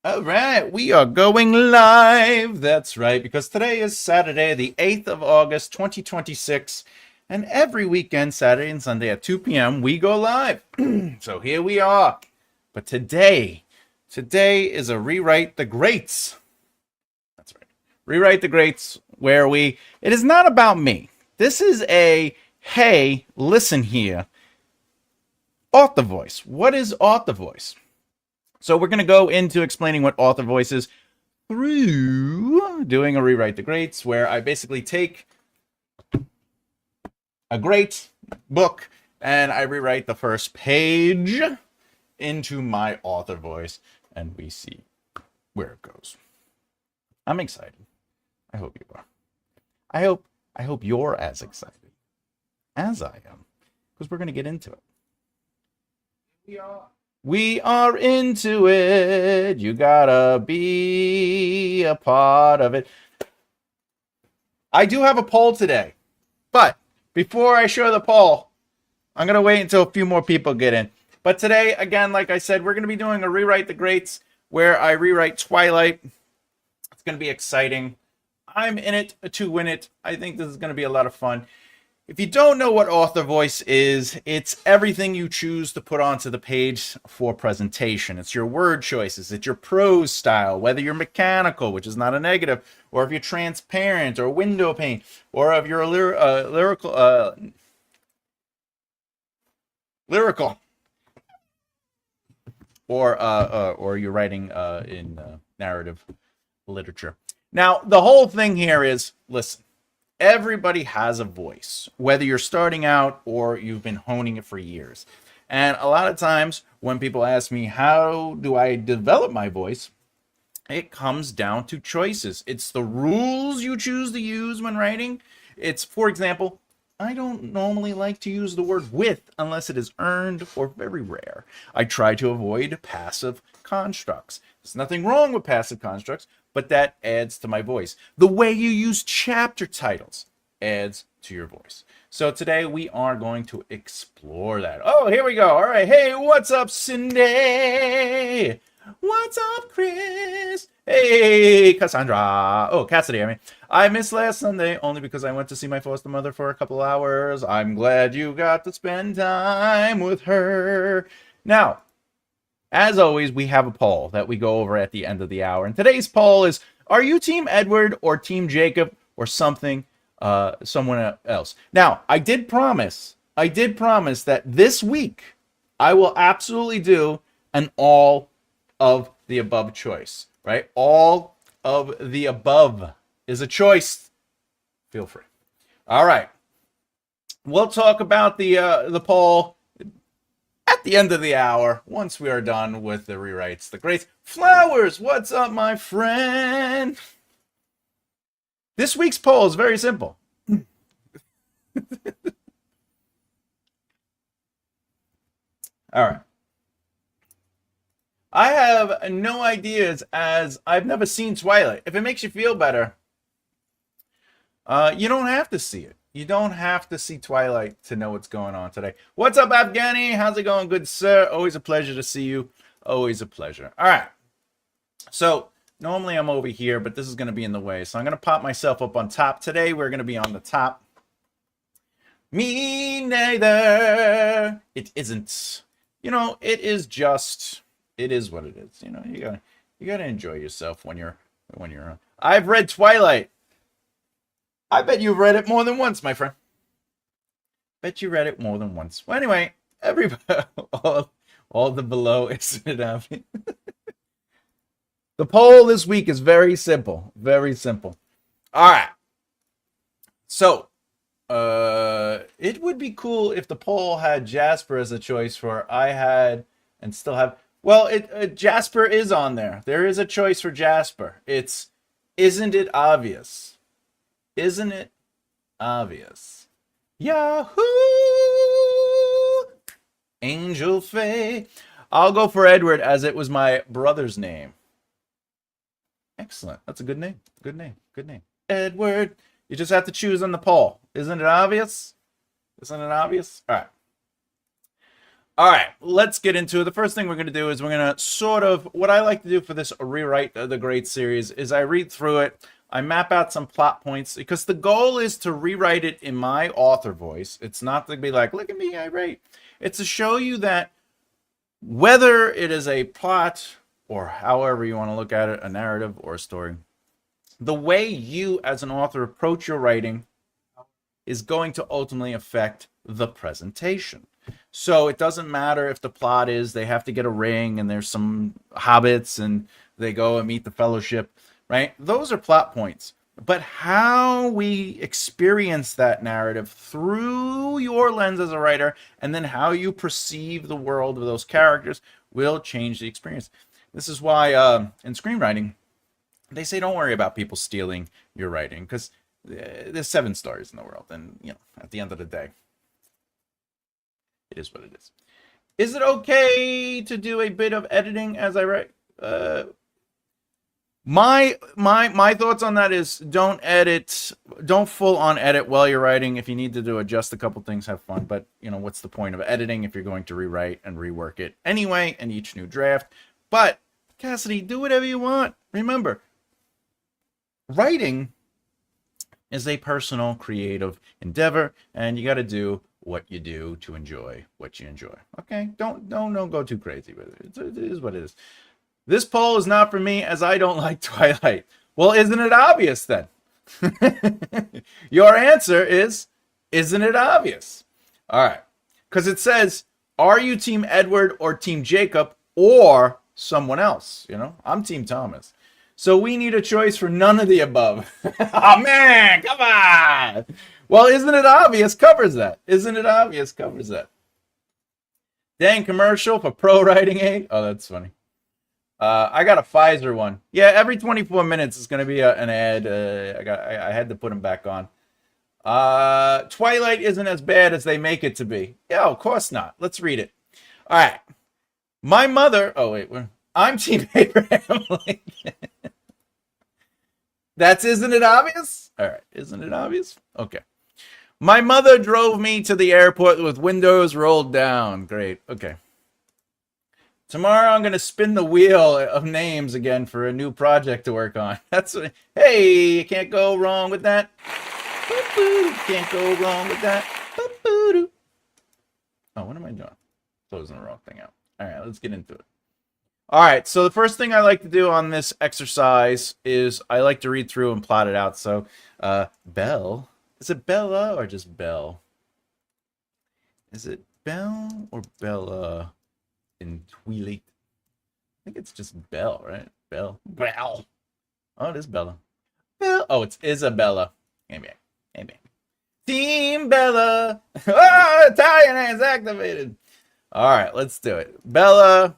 All right, we are going live. That's right, because today is Saturday, the 8th of August, 2026. And every weekend, Saturday and Sunday at 2 p.m., we go live. So here we are. But today is a Rewrite the Greats. That's right. Rewrite the Greats, where it is not about me. This is a, hey, listen here, author voice. What is author voice? So we're going to go into explaining what author voice is through doing a Rewrite the Greats, where I basically take a great book and I rewrite the first page into my author voice, and we see where it goes. I'm excited. I hope you are. I hope you're as excited as I am, because we're going to get into it. We are into it. You gotta be a part of it. I do have a poll today, but before I show the poll, I'm gonna wait until a few more people get in. But today, again, like I said, we're gonna be doing a Rewrite the Greats, where I rewrite Twilight. It's gonna be exciting. I'm in it to win it. I think this is gonna be a lot of fun. If you don't know what author voice is, it's everything you choose to put onto the page for presentation. It's your word choices, it's your prose style, whether you're mechanical, which is not a negative, or if you're transparent or window pane, or if you're lyrical, or you're writing in narrative literature. Now, the whole thing here is, listen. Everybody has a voice, whether you're starting out or you've been honing it for years. And a lot of times when people ask me, how do I develop my voice? It comes down to choices. It's the rules you choose to use when writing. It's, for example, I don't normally like to use the word with unless it is earned or very rare. I try to avoid passive constructs. There's nothing wrong with passive constructs, but that adds to my voice. The way you use chapter titles adds to your voice. So today we are going to explore that. Oh, here we go. All right. Hey, what's up, Cindy? What's up, Chris? Hey, Cassandra. Oh, Cassidy, I mean. I missed last Sunday only because I went to see my foster mother for a couple hours. I'm glad you got to spend time with her. Now, as always, we have a poll that we go over at the end of the hour. And today's poll is, are you Team Edward or Team Jacob or someone else? Now, I did promise that this week I will absolutely do an all of the above choice, right? All of the above is a choice. Feel free. All right. We'll talk about the poll at the end of the hour, once we are done with the rewrites. The Greats. Flowers, what's up, my friend? This week's poll is very simple. All right. I have no ideas, as I've never seen Twilight. If it makes you feel better, you don't have to see it. You don't have to see Twilight to know what's going on today. What's up, Afghani? How's it going, good sir? Always a pleasure to see you. Always a pleasure. All right. So normally I'm over here, but this is going to be in the way. So I'm going to pop myself up on top. Today we're going to be on the top. Me neither. It isn't. You know, it is just. It is what it is. You know, you gotta enjoy yourself when you're. I've read Twilight. I bet you've read it more than once, my friend. Bet you read it more than once. Well, anyway, everybody, all the below, isn't it obvious? The poll this week is very simple. Very simple. All right. So, it would be cool if the poll had Jasper as a choice for I had and still have. Well, Jasper is on there. There is a choice for Jasper. It's, isn't it obvious? Isn't it obvious? Yahoo! Angel Faye. I'll go for Edward, as it was my brother's name. Excellent. That's a good name. Good name. Good name. Edward. You just have to choose on the poll. Isn't it obvious? Isn't it obvious? All right. All right, let's get into it. The first thing we're going to do is we're going to sort of, what I like to do for this Rewrite the Great series is I read through it, I map out some plot points, because the goal is to rewrite it in my author voice. It's not to be like, look at me, I write. It's to show you that whether it is a plot or however you want to look at it, a narrative or a story, the way you as an author approach your writing is going to ultimately affect the presentation. So it doesn't matter if the plot is they have to get a ring and there's some hobbits and they go and meet the fellowship, right? Those are plot points. But how we experience that narrative through your lens as a writer, and then how you perceive the world of those characters, will change the experience. This is why in screenwriting, they say don't worry about people stealing your writing, because there's 7 stories in the world, and at the end of the day, it is what it is. Is it okay to do a bit of editing as I write? My thoughts on that is don't full on edit while you're writing. If you need to adjust a couple things, have fun. But what's the point of editing if you're going to rewrite and rework it anyway in each new draft? But Cassidy, do whatever you want. Remember, writing is a personal, creative endeavor, and you got to do what you do to enjoy what you enjoy. Okay, don't go too crazy with it. It is what it is. This poll is not for me, as I don't like Twilight. Well, isn't it obvious then? Your answer is, isn't it obvious? All right, because it says, are you Team Edward or Team Jacob or someone else? I'm Team Thomas. So we need a choice for none of the above. Oh, man, come on. Well, isn't it obvious covers that? Isn't it obvious covers that? Dang commercial for Pro Writing Aid. Oh, that's funny. I got a Pfizer one. Yeah, every 24 minutes is going to be an ad. I had to put them back on. Twilight isn't as bad as they make it to be. Yeah, of course not. Let's read it. All right. My mother. Oh, wait. I'm Team Abraham Lincoln. Isn't it obvious? All right. Isn't it obvious? Okay. My mother drove me to the airport with windows rolled down. Great. Okay. Tomorrow I'm going to spin the wheel of names again for a new project to work on. Hey, you can't go wrong with that. Can't go wrong with that. Oh, what am I doing? Closing the wrong thing out. All right, let's get into it. All right, so the first thing I like to do on this exercise is I like to read through and plot it out. So, Belle. Is it Bella or just Belle? Is it Belle or Bella in Twilight? I think it's just Belle, right? Belle. Oh, it is Bella. Belle. Oh, it's Isabella. Maybe. Team Bella. Oh, Italian hands activated. All right, let's do it. Bella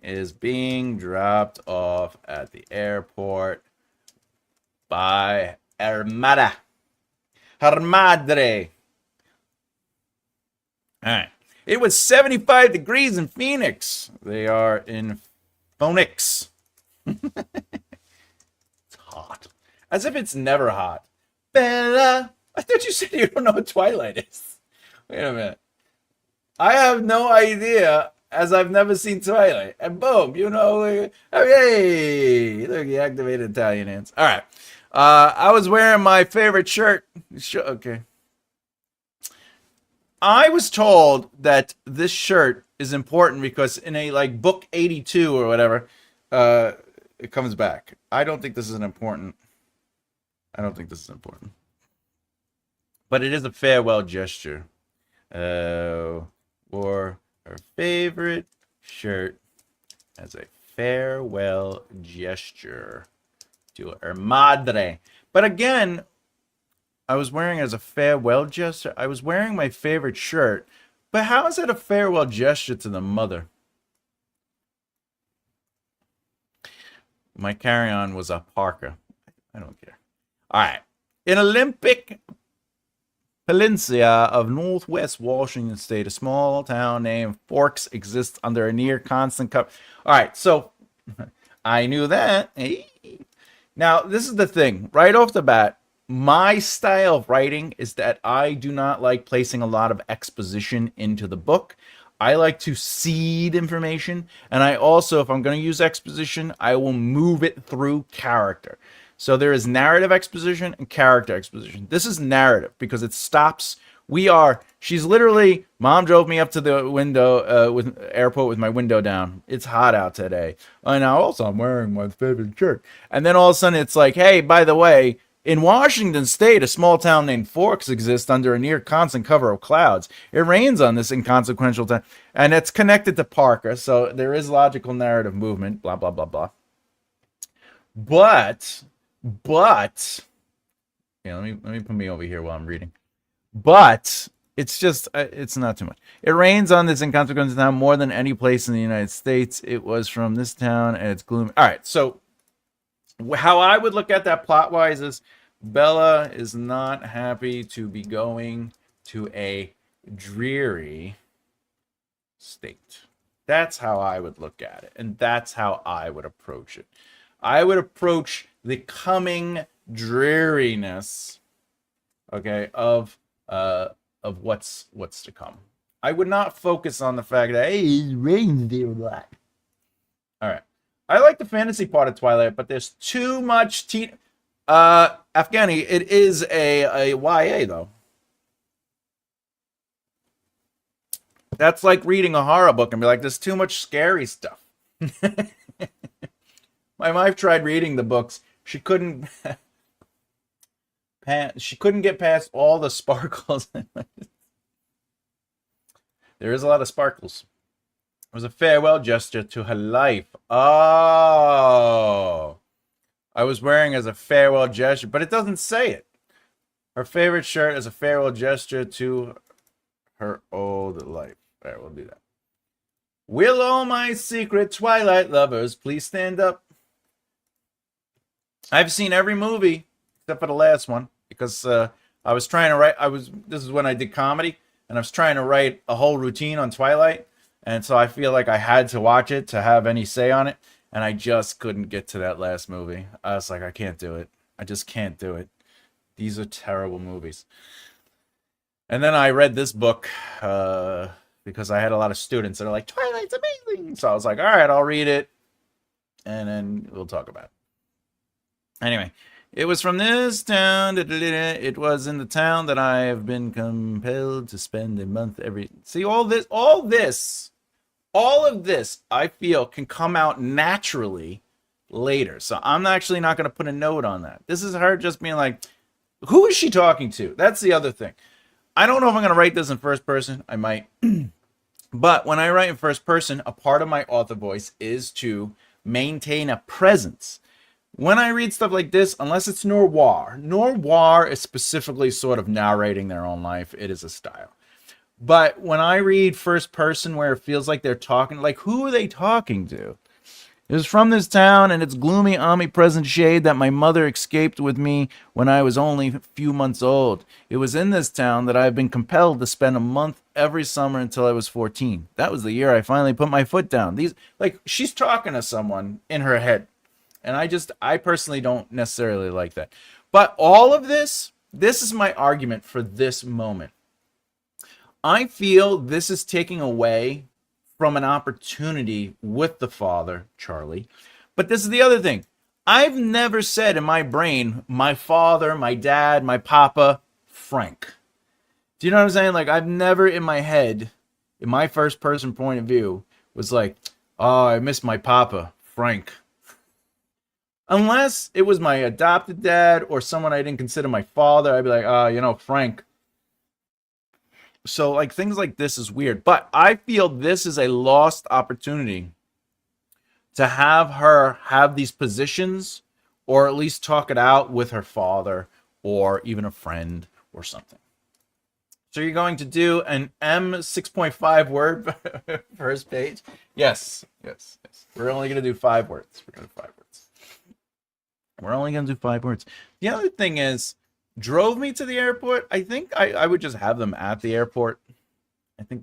is being dropped off at the airport by her madre. All right. It was 75 degrees in Phoenix. They are in Phoenix. It's hot. As if it's never hot. Bella. I thought you said you don't know what Twilight is. Wait a minute. I have no idea, as I've never seen Twilight. And boom, hey, look, you activated Italian hands. All right. I was wearing my favorite shirt. Okay. I was told that this shirt is important because in a book 82 or whatever, it comes back. I don't think this is important. But it is a farewell gesture. Wore her favorite shirt as a farewell gesture to her madre. But again, I was wearing as a farewell gesture. I was wearing my favorite shirt. But how is it a farewell gesture to the mother? My carry-on was a parka. I don't care. All right. In Olympic Peninsula of Northwest Washington State, a small town named Forks exists under a near constant cover. All right, so I knew that. Hey. Now, this is the thing. Right off the bat, my style of writing is that I do not like placing a lot of exposition into the book. I like to seed information, and I also, if I'm going to use exposition, I will move it through character. So there is narrative exposition and character exposition. This is narrative because it stops. She's literally, mom drove me up to the window, with airport with my window down. It's hot out today. And now also I'm wearing my favorite shirt. And then all of a sudden it's like, hey, by the way, in Washington State, a small town named Forks exists under a near constant cover of clouds. It rains on this inconsequential town, and it's connected to Parker, so there is logical narrative movement, blah, blah, blah, blah. But, yeah, let me put me over here while I'm reading. But it's just, it's not too much. It rains on this inconsequential town more than any place in the United States. It was from this town, and it's gloomy. All right, so how I would look at that plot-wise is Bella is not happy to be going to a dreary state. That's how I would look at it, and that's how I would approach it. I would approach the coming dreariness, okay, of what's to come. I would not focus on the fact that, hey, it rains there a lot. All right. I like the fantasy part of Twilight, but there's too much Afghani, it is a YA, though. That's like reading a horror book and be like, there's too much scary stuff. My wife tried reading the books. She couldn't get past all the sparkles. There is a lot of sparkles. It was a farewell gesture to her life. Oh. I was wearing as a farewell gesture, but it doesn't say it. Her favorite shirt is a farewell gesture to her old life. All right, we'll do that. Will all my secret Twilight lovers please stand up? I've seen every movie except for the last one because I was trying to write. This is when I did comedy, and I was trying to write a whole routine on Twilight. And so I feel like I had to watch it to have any say on it. And I just couldn't get to that last movie. I was like, I can't do it. I just can't do it. These are terrible movies. And then I read this book because I had a lot of students that are like, Twilight's amazing. So I was like, all right, I'll read it. And then we'll talk about it. Anyway, it was from this town. It was in the town that I have been compelled to spend a month every... See, all of this, I feel, can come out naturally later. So I'm actually not going to put a note on that. This is her just being like, who is she talking to? That's the other thing. I don't know if I'm going to write this in first person. I might. But when I write in first person, a part of my author voice is to maintain a presence. When I read stuff like this, unless it's noir is specifically sort of narrating their own life. It is a style. But when I read first person where it feels like they're talking, like, who are they talking to? It was from this town and its gloomy, omnipresent shade that my mother escaped with me when I was only a few months old. It was in this town that I have been compelled to spend a month every summer until I was 14. That was the year I finally put my foot down. She's talking to someone in her head. And I personally don't necessarily like that. But all of this is my argument for this moment. I feel this is taking away from an opportunity with the father, Charlie. But this is the other thing. I've never said in my brain, my father, my dad, my papa, Frank. Do you know what I'm saying? Like, I've never in my head, in my first person point of view, was like, oh, I miss my papa, Frank. Unless it was my adopted dad or someone I didn't consider my father, I'd be like, Frank. So, like, things like this is weird. But I feel this is a lost opportunity to have her have these positions or at least talk it out with her father or even a friend or something. So you're going to do an M6.5 word first page? Yes. We're only going to do 5 words. We're only going to do 5 words. The other thing is, drove me to the airport. I think I would just have them at the airport. I think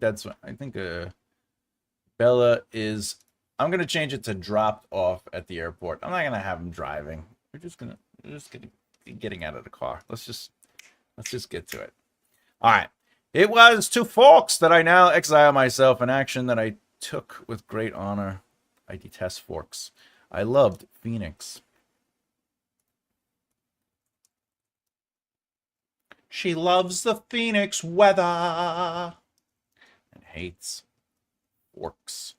Bella is... I'm going to change it to dropped off at the airport. I'm not going to have them driving. We're just going to be getting out of the car. Let's just get to it. All right. It was to forks that I now exile myself, an action that I took with great honor. I detest forks. I loved Phoenix. She loves the Phoenix weather and hates forks.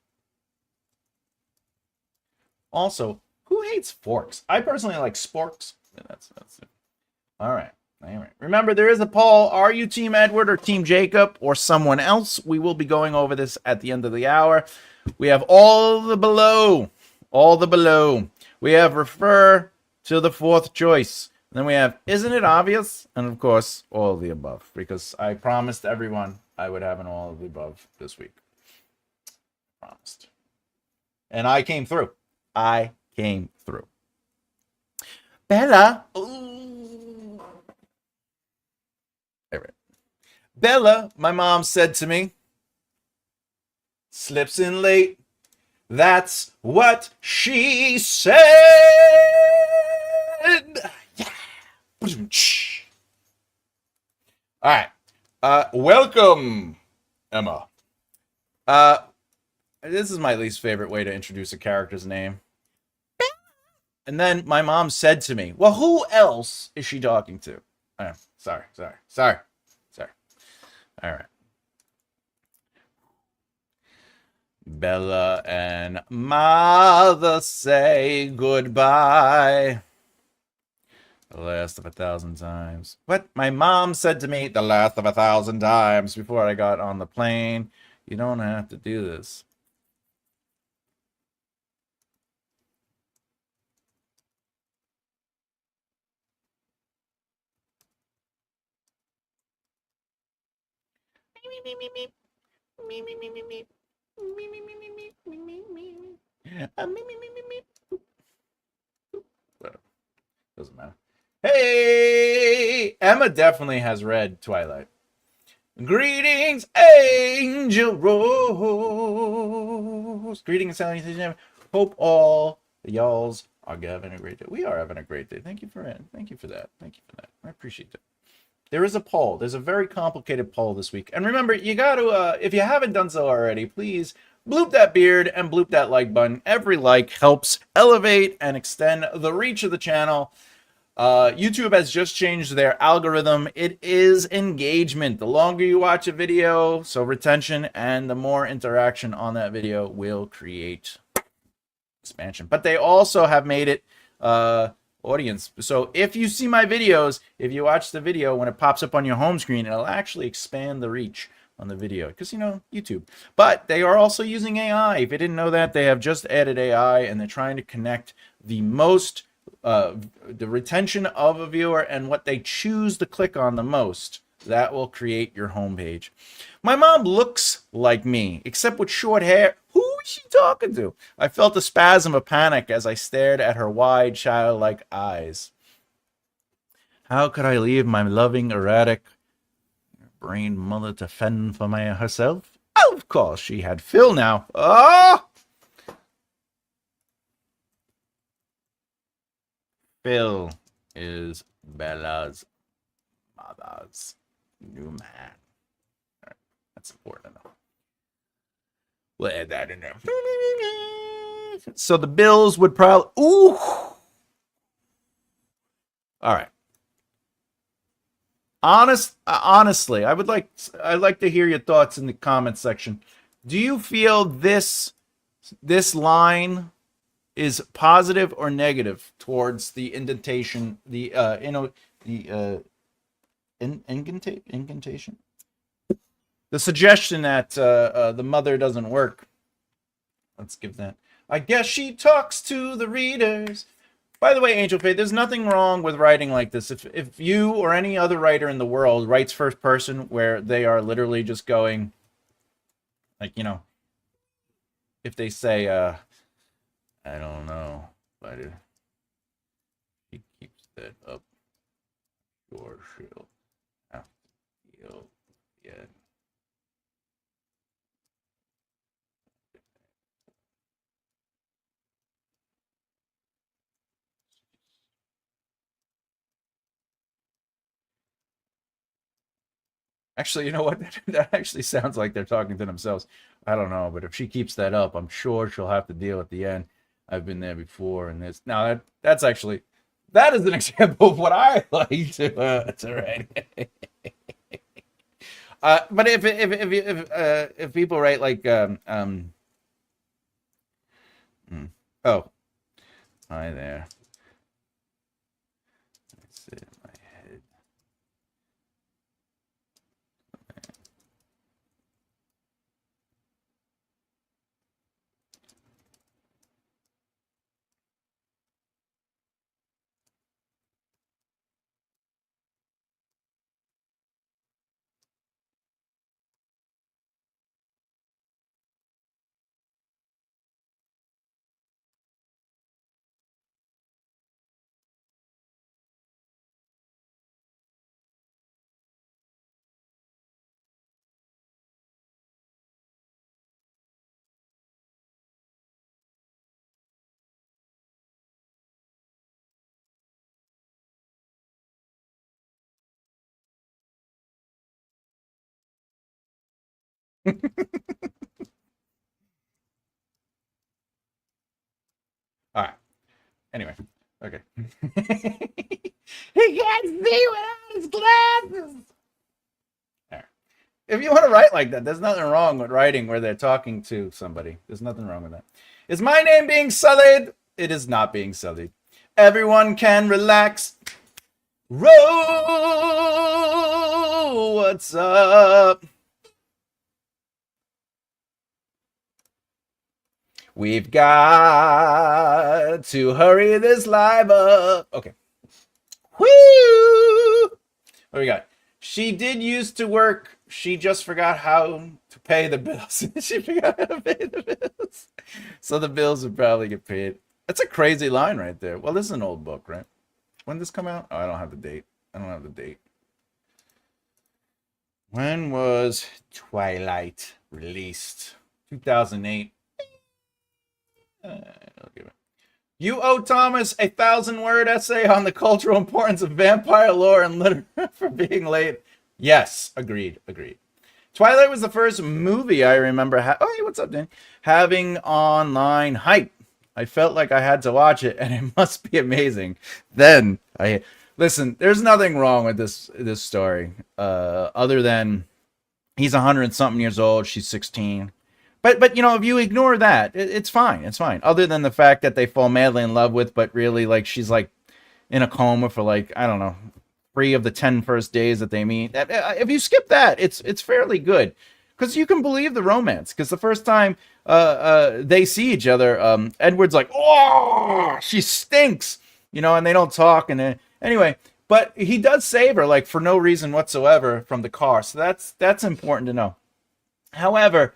Also, who hates forks? I personally like sporks. That's it. All right. Remember, there is a poll. Are you Team Edward or Team Jacob or someone else? We will be going over this at the end of the hour. We have all the below. All the below. We have refer to the fourth choice. And then we have isn't it obvious? And of course, all of the above. Because I promised everyone I would have an all of the above this week. Promised. And I came through. I came through. Bella. Ooh. All right. Bella, my mom said to me, slips in late. That's what she said. Yeah. All right. Welcome, Emma. This is my least favorite way to introduce a character's name. And then my mom said to me, well, who else is she talking to? Sorry. All right. Bella and mother say goodbye. The last of 1,000 times. What my mom said to me the last of 1,000 times before I got on the plane. You don't have to do this. Doesn't matter. Hey, Emma definitely has read Twilight. Greetings, Angel Rose. Greetings, salutations. Hope all the y'alls are having a great day. We are having a great day. Thank you for that. Thank you for that. I appreciate that. There is a poll. There's a very complicated poll this week. And remember, you got to, if you haven't done so already, please bloop that beard and bloop that like button. Every like helps elevate and extend the reach of the channel. YouTube has just changed their algorithm. It is engagement. The longer you watch a video, so retention, and the more interaction on that video will create expansion. But they also have made it audience. So if you see my videos, if you watch the video, when it pops up on your home screen, it'll actually expand the reach on the video because, you know, YouTube. But they are also using AI. If you didn't know that, they have just added AI, and they're trying to connect the most the retention of a viewer and what they choose to click on the most. That will create your homepage. My mom looks like me, except with short hair. Who is she talking to? I felt a spasm of panic as I stared at her wide, childlike eyes. How could I leave my loving, erratic, brain mother to fend for herself? Of course, she had Phil now. Oh! Phil is Bella's mother's new man. All right, that's important enough. We'll add that in there. So the Bills would probably. Ooh. All right. Honestly, I'd like to hear your thoughts in the comments section. Do you feel this line is positive or negative towards the indentation, incantation? The suggestion that the mother doesn't work. Let's give that. I guess she talks to the readers. By the way, Angel Faith, there's nothing wrong with writing like this. If you or any other writer in the world writes first person where they are literally just going, like, you know, if they say, I don't know, but if she keeps that up, sure she'll have to deal. Yeah. Actually, you know what? That actually sounds like they're talking to themselves. I don't know, but if she keeps that up, I'm sure she'll have to deal at the end. I've been there before, and this now that's actually that is an example of what I like to write. But if people write like oh, hi there. Let's sit in my head. All right. Anyway, okay. He can't see without his glasses. All right. If you want to write like that, there's nothing wrong with writing where they're talking to somebody. There's nothing wrong with that. Is my name being sullied? It is not being sullied. Everyone can relax. Roll. What's up? We've got to hurry this live up. Okay. Whoo! What do we got? She did used to work. She just forgot how to pay the bills. She forgot how to pay the bills. So the bills would probably get paid. That's a crazy line right there. Well, this is an old book, right? When did this come out? Oh, I don't have the date. I don't have the date. When was Twilight released? 2008. You owe Thomas a 1,000-word essay on the cultural importance of vampire lore and literature for being late. Yes, agreed. Twilight was the first movie I remember. Oh, hey, what's up, Dan? Having online hype. I felt like I had to watch it, and it must be amazing. Then I listen. There's nothing wrong with this story, other than he's 100-something years old. She's 16. But you know, if you ignore that, it's fine. It's fine. Other than the fact that they fall madly in love with, but really, like, she's like in a coma for like, I don't know, 3 of the 10 first days that they meet. If you skip that, it's fairly good because you can believe the romance. Because the first time they see each other, Edward's like, oh, she stinks, you know, and they don't talk. And then, anyway, but he does save her like for no reason whatsoever from the car. So that's important to know. However,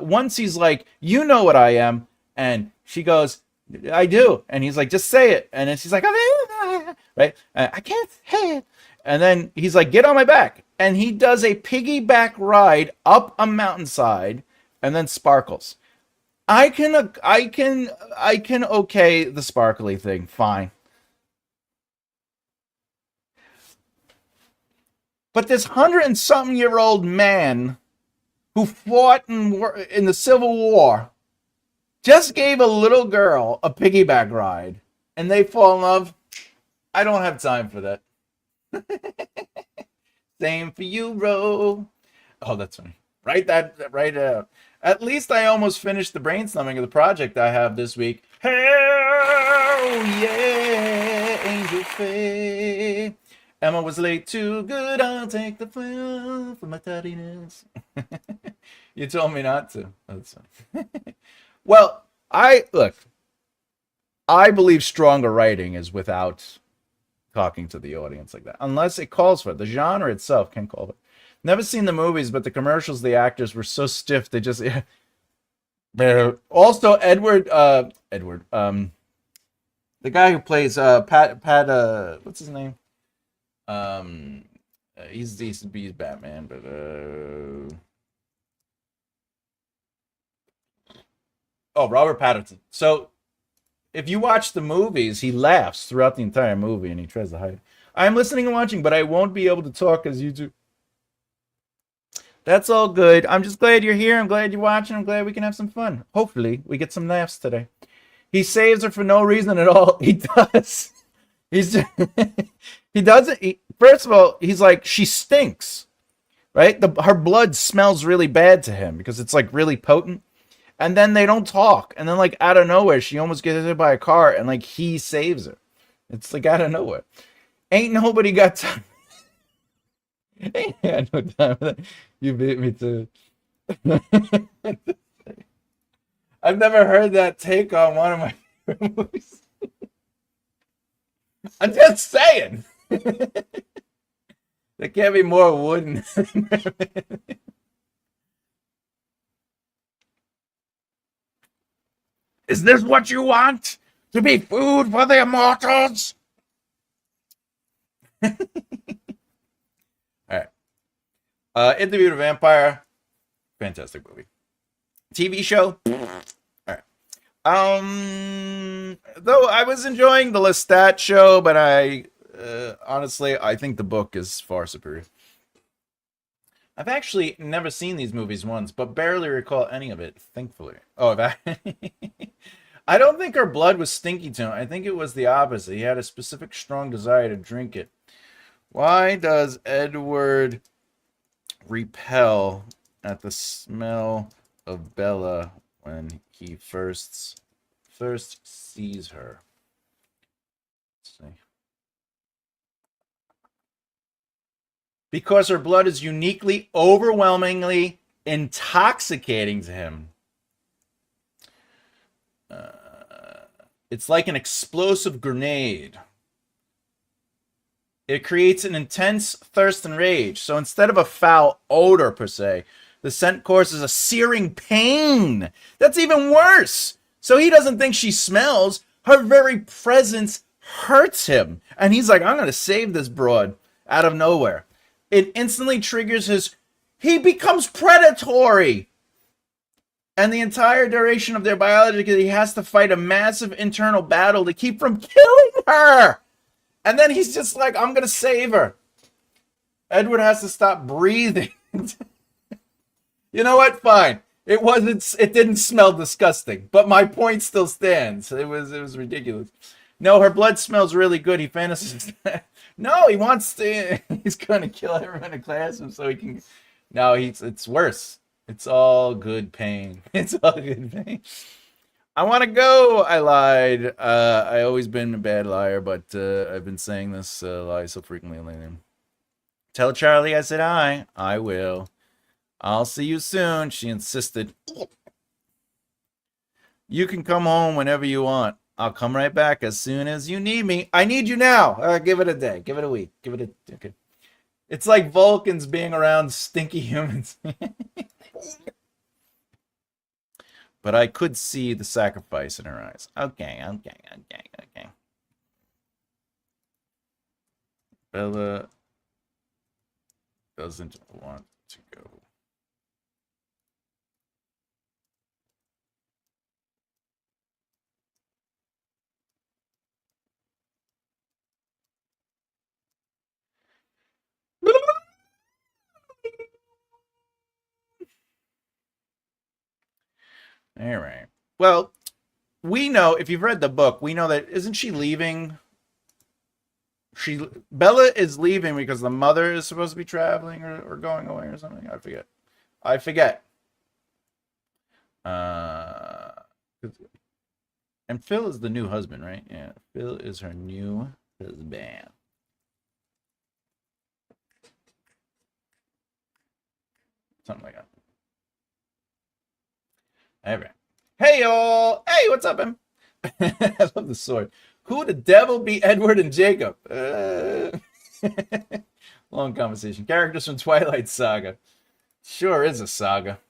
once he's like, you know what I am, and she goes, I do, and he's like, just say it, and then she's like, right, I can't say it, and then he's like, get on my back, and he does a piggyback ride up a mountainside, and then sparkles. I can okay the sparkly thing, fine, but this 100-something-year-old man who fought in the Civil War just gave a little girl a piggyback ride and they fall in love. I don't have time for that. Same for you, Ro. Oh, that's funny. Write that right out. At least I almost finished the brainstorming of the project I have this week. Hell yeah, Angel Faye. Emma was late too good. I'll take the fall for my tardiness. You told me not to. That's fine. Well, I believe stronger writing is without talking to the audience like that, unless it calls for it. The genre itself can call it. Never seen the movies, but the commercials, the actors were so stiff. They just also Edward, the guy who plays Pat, what's his name? He's Batman, but Robert Pattinson. So if you watch the movies, he laughs throughout the entire movie and he tries to hide. I'm listening and watching, but I won't be able to talk as you do. That's all good. I'm just glad you're here. I'm glad you're watching. I'm glad we can have some fun. Hopefully, we get some laughs today. He saves her for no reason at all. He does. He's just, he doesn't. First of all, he's like, she stinks, right? Her blood smells really bad to him because it's like really potent. And then they don't talk. And then like out of nowhere, she almost gets hit by a car, and like he saves her. It's like out of nowhere. Ain't nobody got time. Ain't had no time for that. You beat me to it. I've never heard that take on one of my favorite movies. I'm just saying. There can't be more wooden. Is this what you want? To be food for the immortals? All right. Interview with a Vampire. Fantastic movie. TV show. All right. Though I was enjoying the Lestat show, but honestly, I think the book is far superior. I've actually never seen these movies once, but barely recall any of it, thankfully. Oh, I don't think her blood was stinky to him. I think it was the opposite. He had a specific strong desire to drink it. Why does Edward repel at the smell of Bella when he first sees her? Let's see. Because her blood is uniquely, overwhelmingly intoxicating to him. It's like an explosive grenade. It creates an intense thirst and rage. So instead of a foul odor, per se, the scent causes a searing pain. That's even worse. So he doesn't think she smells. Her very presence hurts him. And he's like, I'm going to save this broad out of nowhere. It instantly triggers he becomes predatory. And the entire duration of their biology, he has to fight a massive internal battle to keep from killing her. And then he's just like, I'm going to save her. Edward has to stop breathing. You know what? Fine. It didn't smell disgusting, but my point still stands. It was ridiculous. No, her blood smells really good. He fantasizes. No, he wants to. He's going to kill everyone in class so he can. No, it's worse. It's all good pain. It's all good pain. I want to go. I lied. I always been a bad liar, but I've been saying this lie so frequently lately. Tell Charlie I said hi. I will. I'll see you soon, she insisted. You can come home whenever you want. I'll come right back as soon as you need me. I need you now. Give it a day. Give it a week. Okay. It's like Vulcans being around stinky humans. But I could see the sacrifice in her eyes. Okay. Bella doesn't want to go. All right. Well, we know, if you've read the book, we know that isn't she leaving? Bella is leaving because the mother is supposed to be traveling or going away or something. I forget. And Phil is the new husband, right? Yeah, Phil is her new husband. Something like that. All right. Hey, y'all. Hey, what's up, him? I love the sword. Who the devil be Edward and Jacob? Long conversation. Characters from Twilight Saga. Sure is a saga.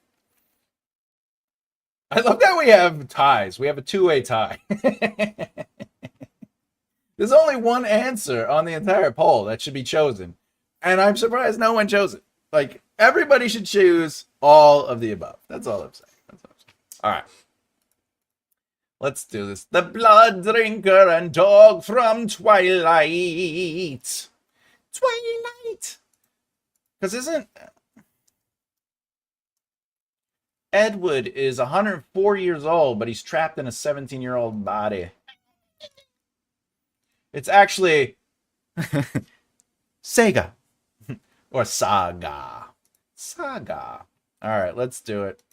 I love that we have ties. We have a two-way tie. There's only one answer on the entire poll that should be chosen. And I'm surprised no one chose it. Like, everybody should choose all of the above. That's all I'm saying. All right. Let's do this. The blood drinker and dog from Twilight. Twilight. Because Edward is 104 years old, but he's trapped in a 17-year-old body. It's actually Sega or Saga. Saga. All right, let's do it.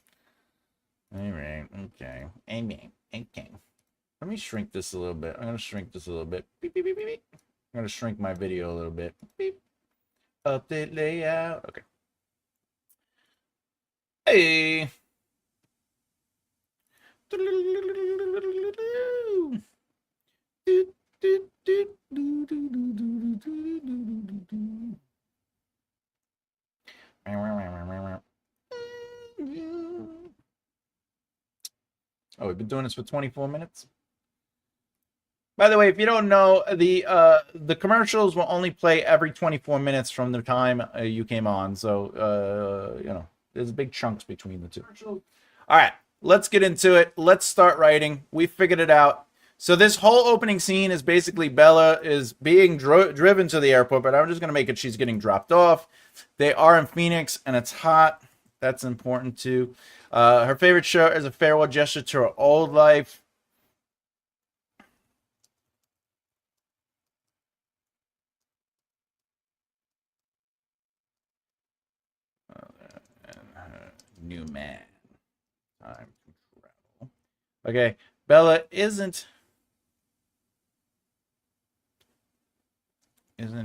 All right, okay. Amen. Okay. Let me shrink this a little bit. I'm going to shrink this a little bit. Beep, beep, beep, beep, beep. I'm going to shrink my video a little bit. Beep. Update layout. Okay. Hey. Oh, we've been doing this for 24 minutes. By the way, if you don't know, the commercials will only play every 24 minutes from the time you came on. So, you know, there's big chunks between the two. All right, let's get into it. Let's start writing. We figured it out. So this whole opening scene is basically Bella is being driven to the airport, but I'm just going to make it she's getting dropped off. They are in Phoenix, and it's hot. That's important, too. Her favorite show is a farewell gesture to her old life. New man. Time to travel. Okay, Bella isn't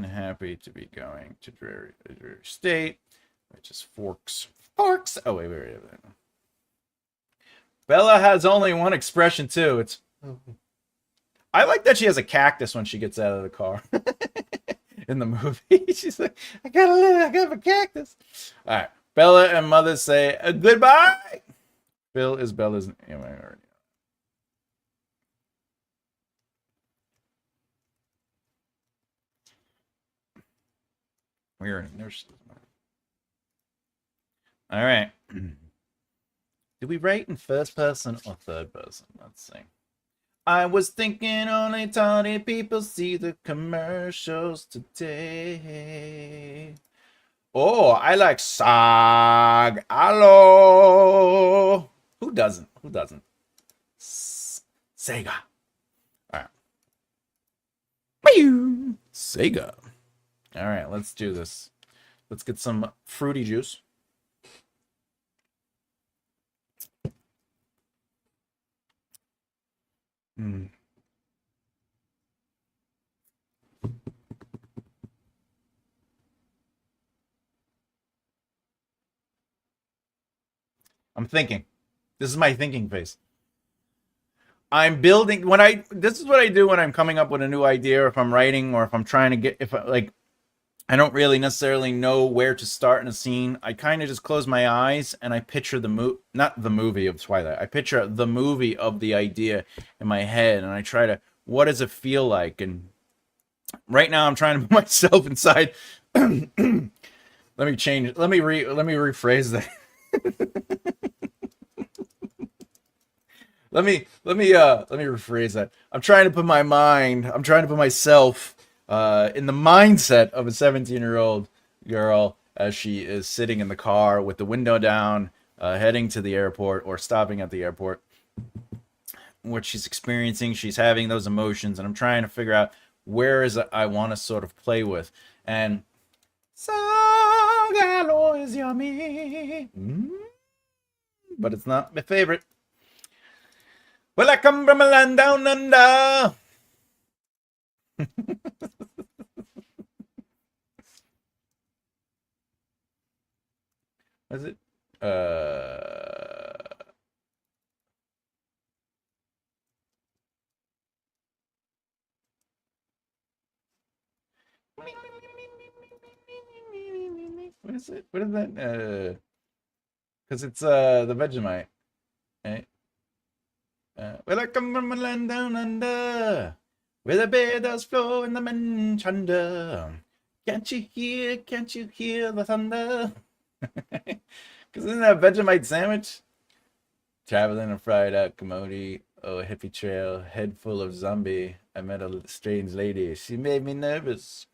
happy to be going to Dreary State, which is Forks. Forks. Oh wait. Bella has only one expression too. It's. I like that she has a cactus when she gets out of the car. In the movie, she's like, I gotta have a cactus. All right. Bella and Mother say goodbye. Bill is Bella's name. We're in nurses. All right. Do we write in first person or third person? Let's see. I was thinking only tiny people see the commercials today. Oh, I like Sag. Hello. Who doesn't? Sega. All right. Sega. All right, let's do this. Let's get some fruity juice. I'm thinking. This is my thinking phase. I'm building this is what I do when I'm coming up with a new idea, or if I'm writing, or if I'm trying to get, I don't really necessarily know where to start in a scene. I kind of just close my eyes and I picture not the movie of Twilight. I picture the movie of the idea in my head, and I try to, what does it feel like? And right now I'm trying to put myself inside. Let me rephrase that. Let me rephrase that. I'm trying to put myself in the mindset of a 17-year-old girl as she is sitting in the car with the window down, heading to the airport or stopping at the airport. What she's experiencing, she's having those emotions, and I'm trying to figure out where is it I want to sort of play with. And Sangalo is yummy, but it's not my favorite. Well, I come from a land down under. Is it? What is it? What is that? Because it's the Vegemite. Right? Well, I come from a land down under, where the bear does flow in the manchanda. Can't you hear the thunder? Because isn't that Vegemite sandwich? Traveling a fried out commodity, oh, a hippie trail, head full of zombie. I met a strange lady. She made me nervous.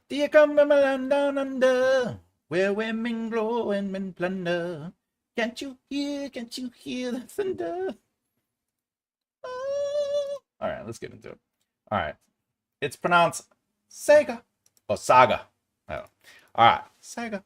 Do you come from a land down under, where women glow and men plunder? Can't you hear? Can't you hear the thunder? Oh. All right, let's get into it. All right, it's pronounced Sega or Saga. I don't know. All right, Sega.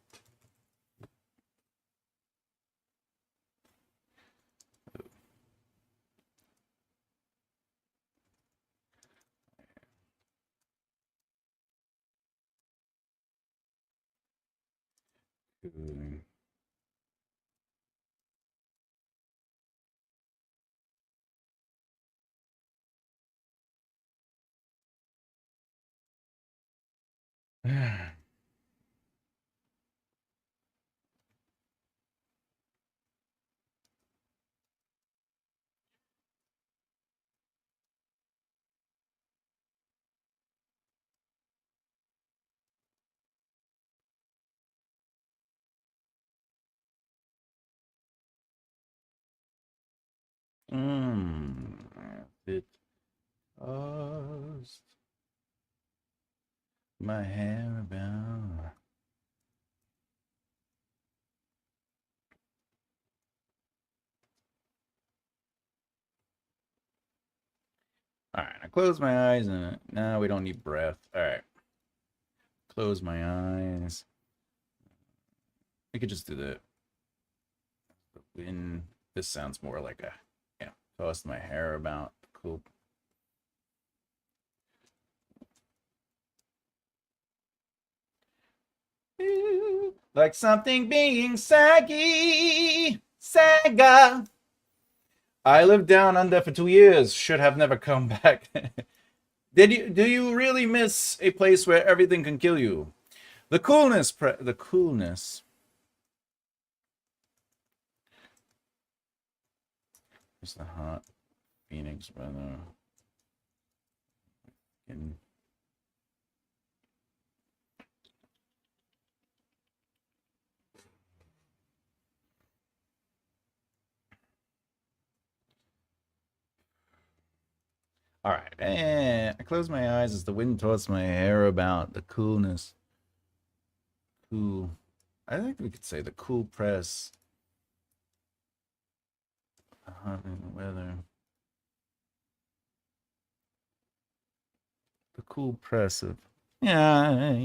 It tossed my hair about. All right, I close my eyes and now we don't need breath. All right, close my eyes. We could just do the wind. This sounds more like a, tossed my hair about. Cool. Like something being saggy, saga. I lived down under for 2 years. Should have never come back. Do you really miss a place where everything can kill you? The coolness, the coolness. It's the hot Phoenix weather. All right, and I close my eyes as the wind tossed my hair about. The coolness. Cool. I think we could say the cool press. The hot weather. The cool press of. Yeah.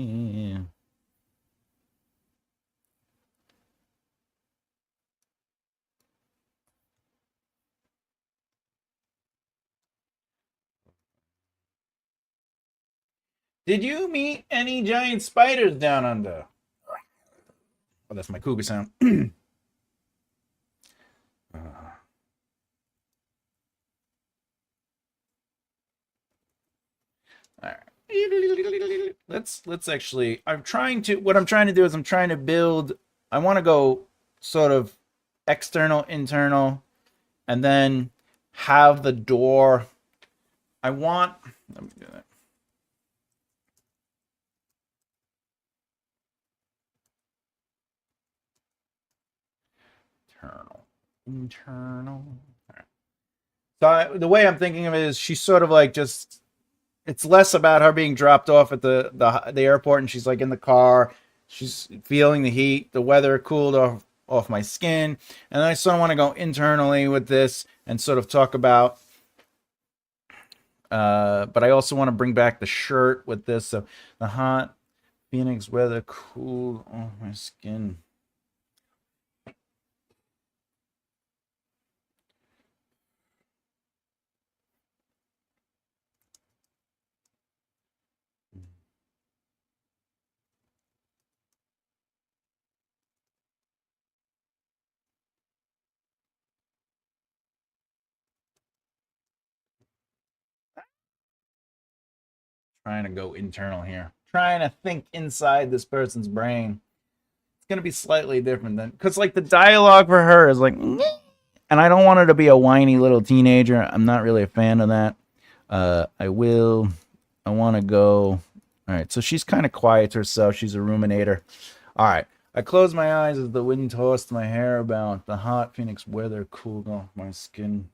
Did you meet any giant spiders down under? Oh, that's my cougar sound. All right. Let's actually. What I'm trying to do is I'm trying to build. I want to go sort of external, internal, and then have the door. Let me do that. Internal. All right. So the way I'm thinking of it is she's sort of like just. It's less about her being dropped off at the airport, and she's like in the car. She's feeling the heat. The weather cooled off my skin, and I sort of want to go internally with this and sort of talk about. But I also want to bring back the shirt with this. So the hot Phoenix weather cooled off my skin. Trying to go internal here. Trying to think inside this person's brain. It's gonna be slightly different than because like the dialogue for her is like, and I don't want her to be a whiny little teenager. I'm not really a fan of that. I want to go. All right, so she's kind of quiet to herself. She's a ruminator. All right, I close my eyes as the wind tossed my hair about. The hot Phoenix weather cooled off my skin.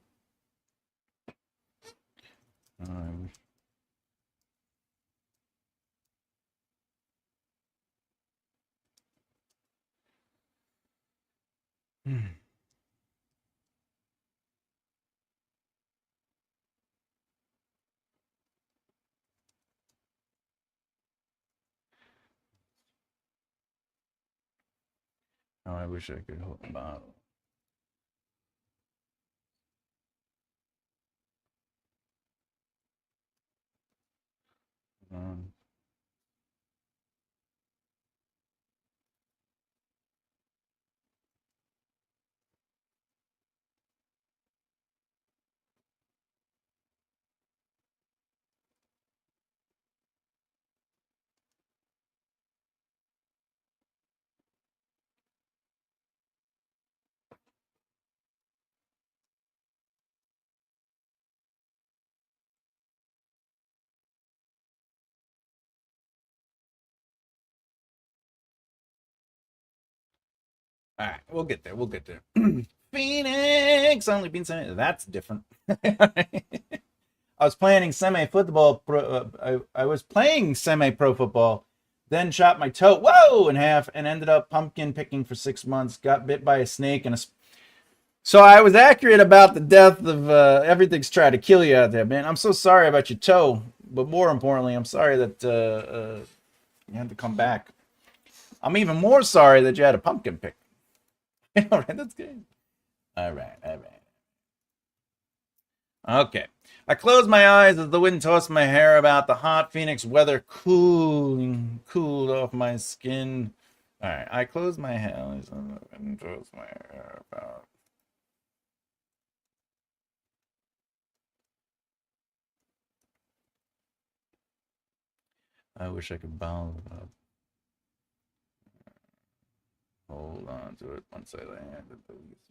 I wish I could hold a bottle. Um, all right, we'll get there. We'll get there. Phoenix only been semi. That's different. I was playing semi-football. I was playing semi-pro football, then shot my toe, in half, and ended up pumpkin picking for 6 months. Got bit by a snake and a. So I was accurate about the death of everything's trying to kill you out there, man. I'm so sorry about your toe, but more importantly, I'm sorry that you had to come back. I'm even more sorry that you had a pumpkin pick. All right, that's good. All right. Okay. I closed my eyes as the wind tossed my hair about. The hot Phoenix weather cooled off my skin. All right. I closed my eyes and the wind tossed my hair about. I wish I could bounce up. Hold on to it once I land at the least.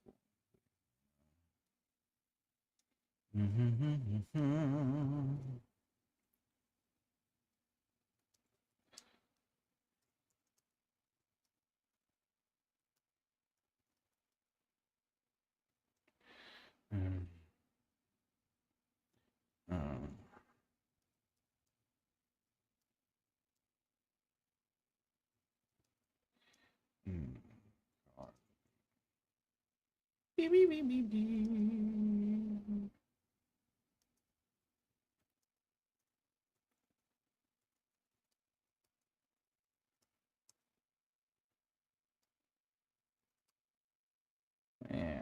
Yeah.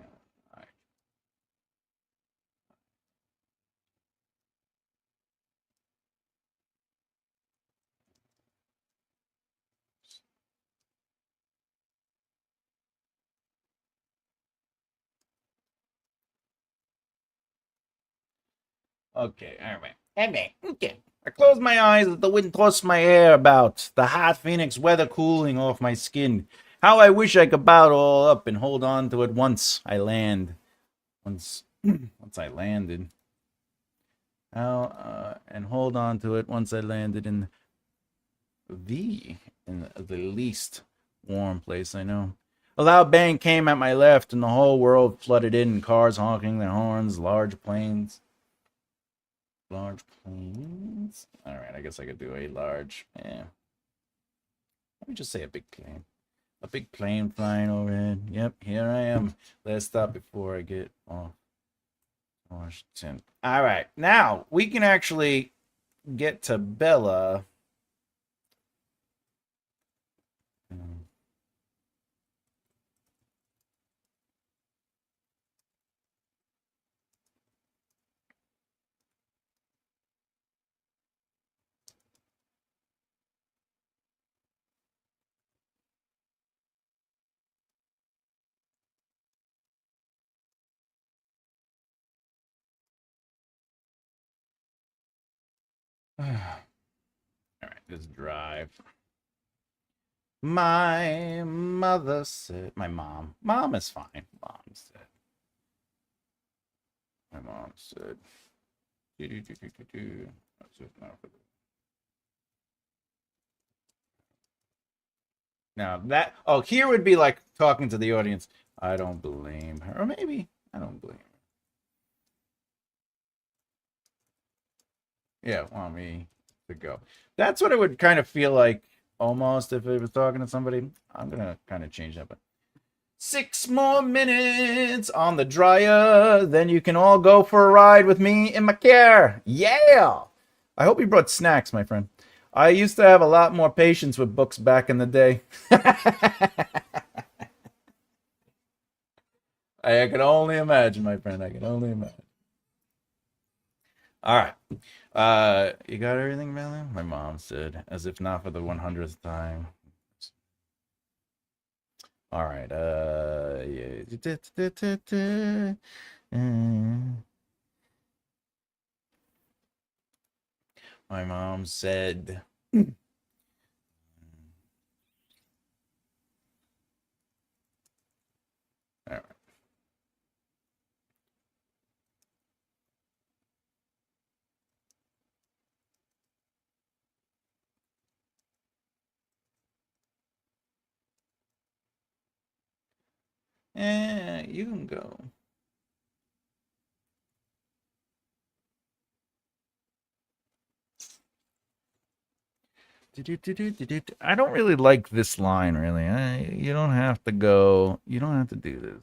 Okay, all right. Okay. I closed my eyes as the wind tossed my hair about, the hot Phoenix weather cooling off my skin. How I wish I could bow all up and hold on to it once I land. Once I landed. And hold on to it once I landed in the least warm place I know. A loud bang came at my left, and the whole world flooded in, cars honking their horns, large planes. Large planes. All right, I guess I could do a large. Yeah. Let me just say a big plane. A big plane flying overhead. Yep, here I am. Last stop before I get off Washington. All right, now we can actually get to Bella. All right, let's drive. My mother said, my mom is fine. My mom said, now that, here would be like talking to the audience. I don't blame her. Or maybe I don't blame her. Yeah, want me to go. That's what it would kind of feel like almost if it was talking to somebody. I'm gonna kind of change that, but 6 more minutes on the dryer, then you can all go for a ride with me in my car. Yeah! I hope you brought snacks, my friend. I used to have a lot more patience with books back in the day. I can only imagine, my friend. I can only imagine. All right. You got everything, Valen? My mom said, as if not for the 100th time. All right. Yeah. My mom said. All right. You can go. I don't really like this line, really. You don't have to go. You don't have to do this.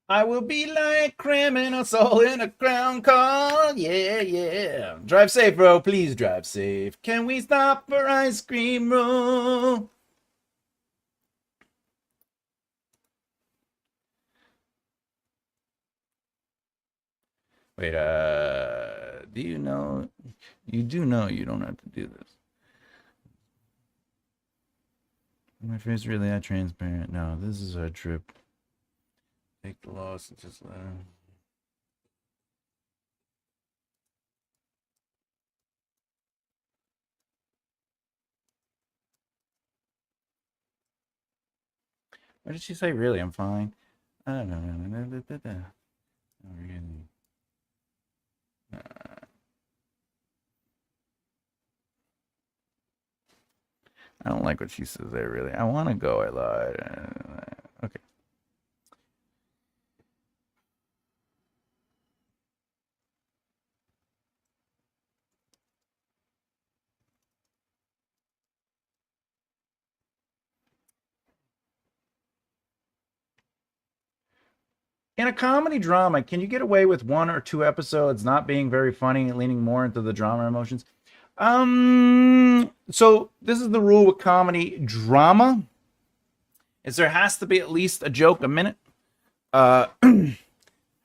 I will be like criminal soul in a crown car. Yeah, yeah. Drive safe, bro. Please drive safe. Can we stop for ice cream roll? Wait, do you know? You do know you don't have to do this. My face really that transparent. No, this is our trip. Take the loss and just let him. What did she say? Really, I'm fine. I don't know. Really. I don't like what she says there, really. I want to go. I lied. Okay. In a comedy drama, can you get away with 1 or 2 episodes not being very funny, leaning more into the drama emotions? So this is the rule with comedy drama, is there has to be at least a joke a minute. Uh,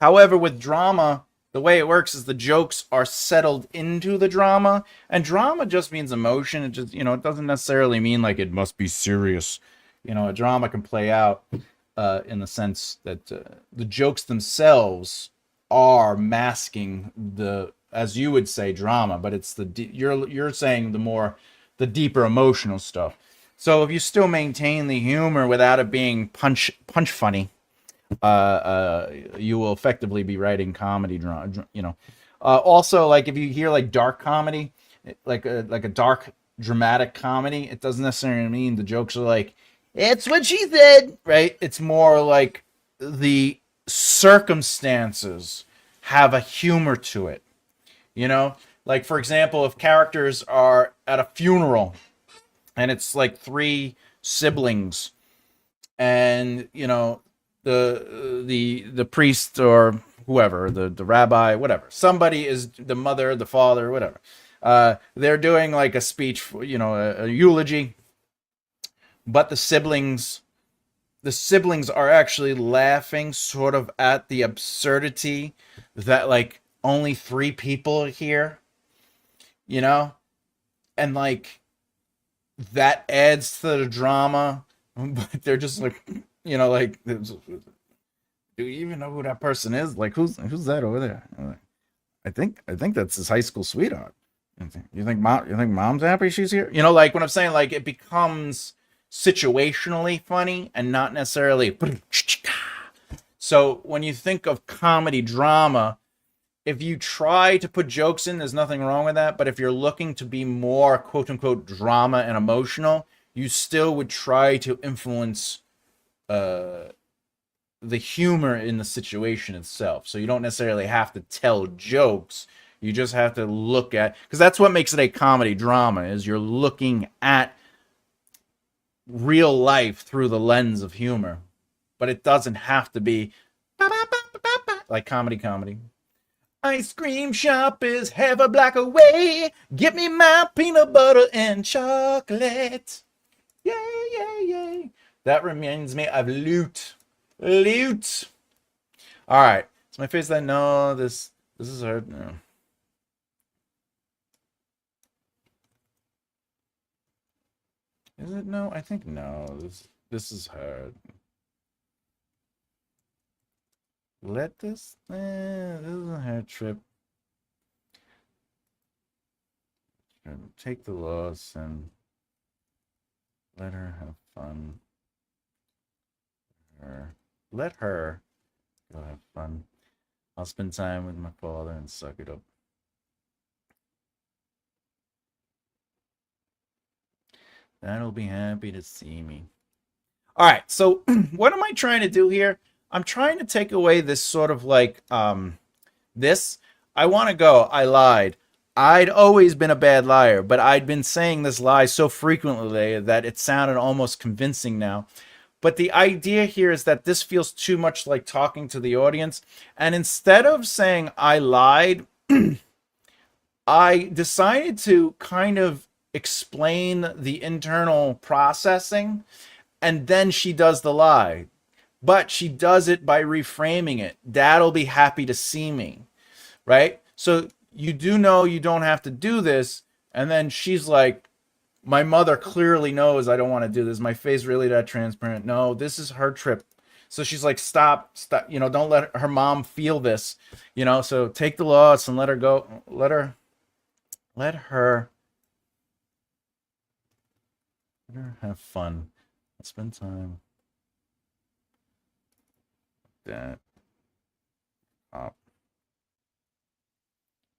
However, with drama, the way it works is the jokes are settled into the drama, and drama just means emotion. It just, it doesn't necessarily mean like it must be serious. A drama can play out in the sense that the jokes themselves are masking the, as you would say, drama, but it's you're saying the deeper emotional stuff. So if you still maintain the humor without it being punch funny, you will effectively be writing comedy drama. Also, like if you hear like dark comedy, like a dark dramatic comedy, it doesn't necessarily mean the jokes are like, it's what she said, right? It's more like the circumstances have a humor to it. Like for example, if characters are at a funeral and it's like 3 siblings, and the priest or whoever, the rabbi, whatever, somebody is the mother, the father, whatever. They're doing like a speech, a eulogy, but the siblings are actually laughing sort of at the absurdity that like only 3 people are here, and like that adds to the drama. But they're just like, like, do you even know who that person is? Like, who's that over there? I think that's his high school sweetheart. You think mom's happy she's here? Like when I'm saying like it becomes situationally funny and not necessarily So when you think of comedy drama, if you try to put jokes in, there's nothing wrong with that. But if you're looking to be more quote unquote drama and emotional, you still would try to influence uh, the humor in the situation itself. So you don't necessarily have to tell jokes. You just have to look at, because that's what makes it a comedy drama, is you're looking at real life through the lens of humor. But it doesn't have to be like comedy. Ice cream shop is half a block away. Get me my peanut butter and chocolate. Yay. That reminds me of loot. All right. Is my face that? No, this is hard. No. Is it? No, I think no. This is hard. Let this. This is a hard trip. Take the loss and let her have fun. Let her go have fun. I'll spend time with my father and suck it up. That'll be happy to see me. All right, so what am I trying to do here? I'm trying to take away this sort of like this. I want to go. I lied. I'd always been a bad liar, but I'd been saying this lie so frequently that it sounded almost convincing now. But the idea here is that this feels too much like talking to the audience. And instead of saying I lied, I decided to kind of explain the internal processing, and then she does the lie. But she does it by reframing it. Dad'll be happy to see me, right? So you do know you don't have to do this. And then she's like, my mother clearly knows I don't want to do this. My face really that transparent. No, this is her trip. So she's like, stop, don't let her mom feel this, so take the loss and let her go. Let her have fun. Let's spend time. That. Up.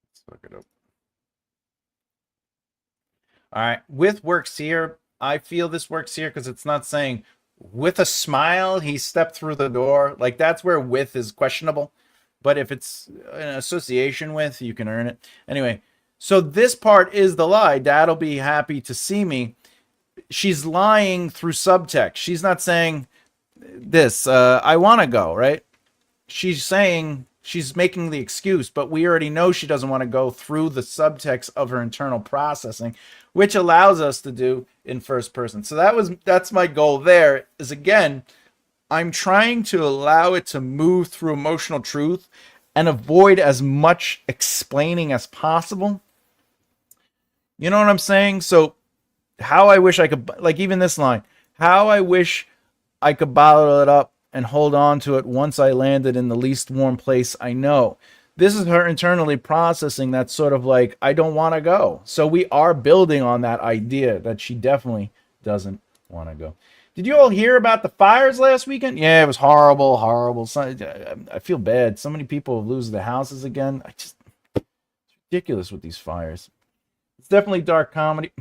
Let's look it up. All right, with works here. I feel this works here because it's not saying with a smile he stepped through the door. Like that's where with is questionable. But if it's an association with, you can earn it. Anyway, so this part is the lie. Dad'll be happy to see me. She's lying through subtext. She's not saying this, I want to go, right? She's saying she's making the excuse, but we already know she doesn't want to go through the subtext of her internal processing, which allows us to do in first person. So that's my goal there, is again, I'm trying to allow it to move through emotional truth and avoid as much explaining as possible. You know what I'm saying? So how I wish I could, like even this line, how I wish I could bottle it up and hold on to it once I landed in the least warm place I know. This is her internally processing that sort of like, I don't want to go. So we are building on that idea that she definitely doesn't want to go. Did you all hear about the fires last weekend? Yeah, it was horrible. I feel bad. So many people have lose their houses again. It's ridiculous with these fires. It's definitely dark comedy.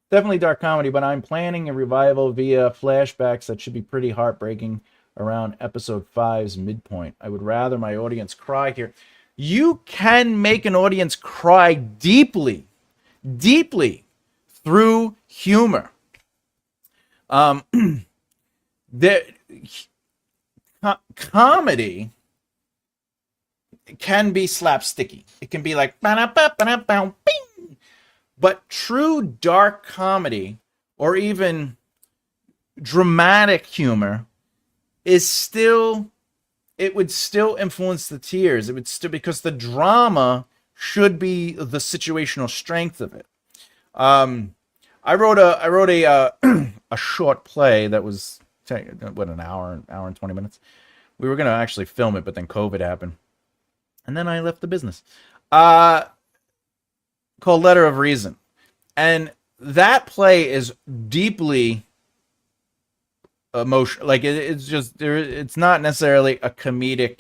But I'm planning a revival via flashbacks that should be pretty heartbreaking around episode 5's midpoint. I would rather my audience cry here. You can make an audience cry deeply through humor. Comedy can be slapsticky. It can be like, but true dark comedy or even dramatic humor is still, it would still influence the tears. It would still, because the drama should be the situational strength of it. I wrote a a short play that was an hour and 20 minutes. We were gonna actually film it, but then COVID happened, and then I left the business. Called Letter of Reason, and that play is deeply emotion. Like it's just there. It's not necessarily a comedic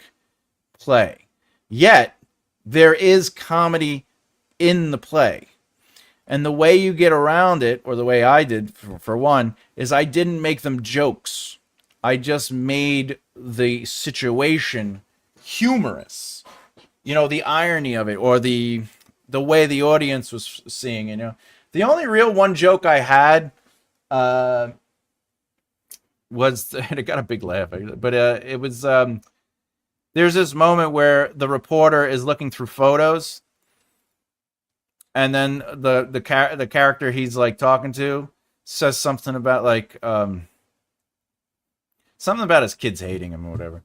play, yet there is comedy in the play. And the way you get around it, or the way I did for one, is I didn't make them jokes. I just made the situation humorous. You know, the irony of it, or the way the audience was seeing. You know, the only real one joke I had was, and it got a big laugh, but it was there's this moment where the reporter is looking through photos, and then the character he's like talking to says something about like something about his kids hating him or whatever,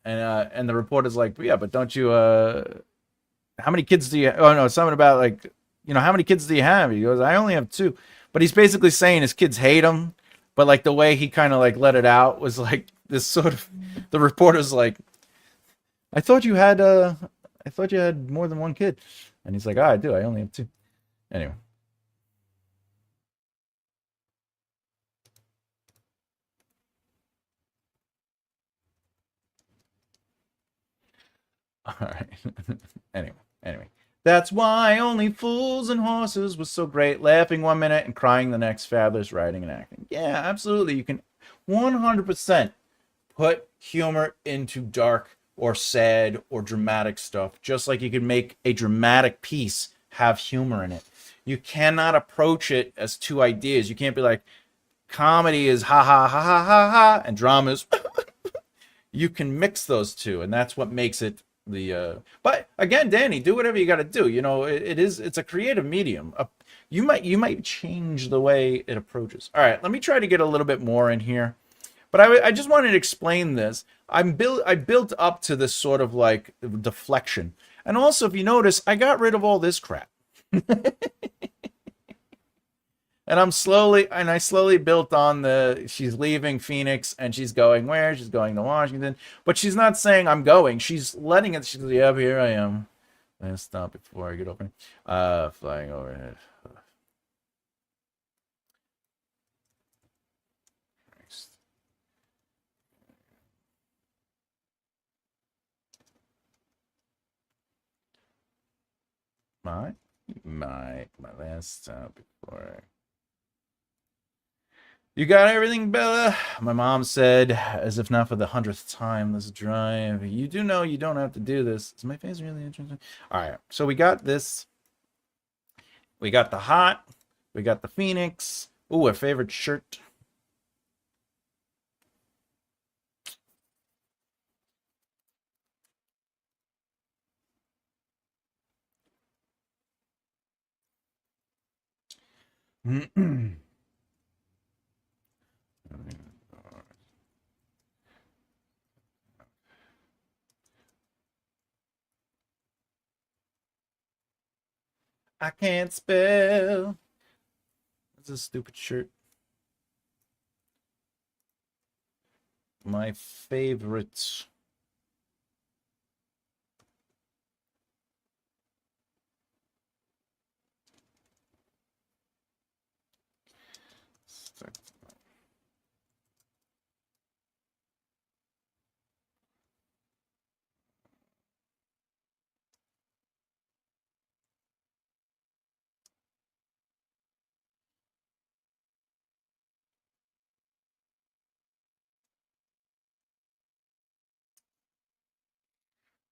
and the reporter's like, yeah, but don't you how many kids do you? Oh no, something about like, you know, how many kids do you have? He goes, I only have 2, but he's basically saying his kids hate him, but like the way he kind of like let it out was like this sort of, the reporter's like, I thought you had more than 1 kid. And he's like, I do. I only have 2. Anyway. All right. Anyway. That's why Only Fools and Horses was so great. Laughing 1 minute and crying the next. Fabulous writing and acting. Yeah, absolutely. You can 100% put humor into dark or sad or dramatic stuff, just like you can make a dramatic piece have humor in it. You cannot approach it as 2 ideas. You can't be like, comedy is ha ha ha ha ha ha, and drama is you can mix those 2, and that's what makes it the but again, Danny, do whatever you got to do. You know, it's a creative medium. You might change the way it approaches. All right, let me try to get a little bit more in here. But I just wanted to explain this. I built up to this sort of like deflection. And also, if you notice, I got rid of all this crap. And I slowly built on she's leaving Phoenix and she's going where? She's going to Washington. But she's not saying I'm going. She's letting it. She's like, yeah, here I am. Last stop before I get open. Flying overhead. My last stop before. You got everything, Bella? My mom said, as if not for the 100th time this drive. You do know you don't have to do this. Is my face really interesting? All right, so we got this. We got the hot. We got the Phoenix. Ooh, a favorite shirt. I can't spell. That's a stupid shirt. My favorite.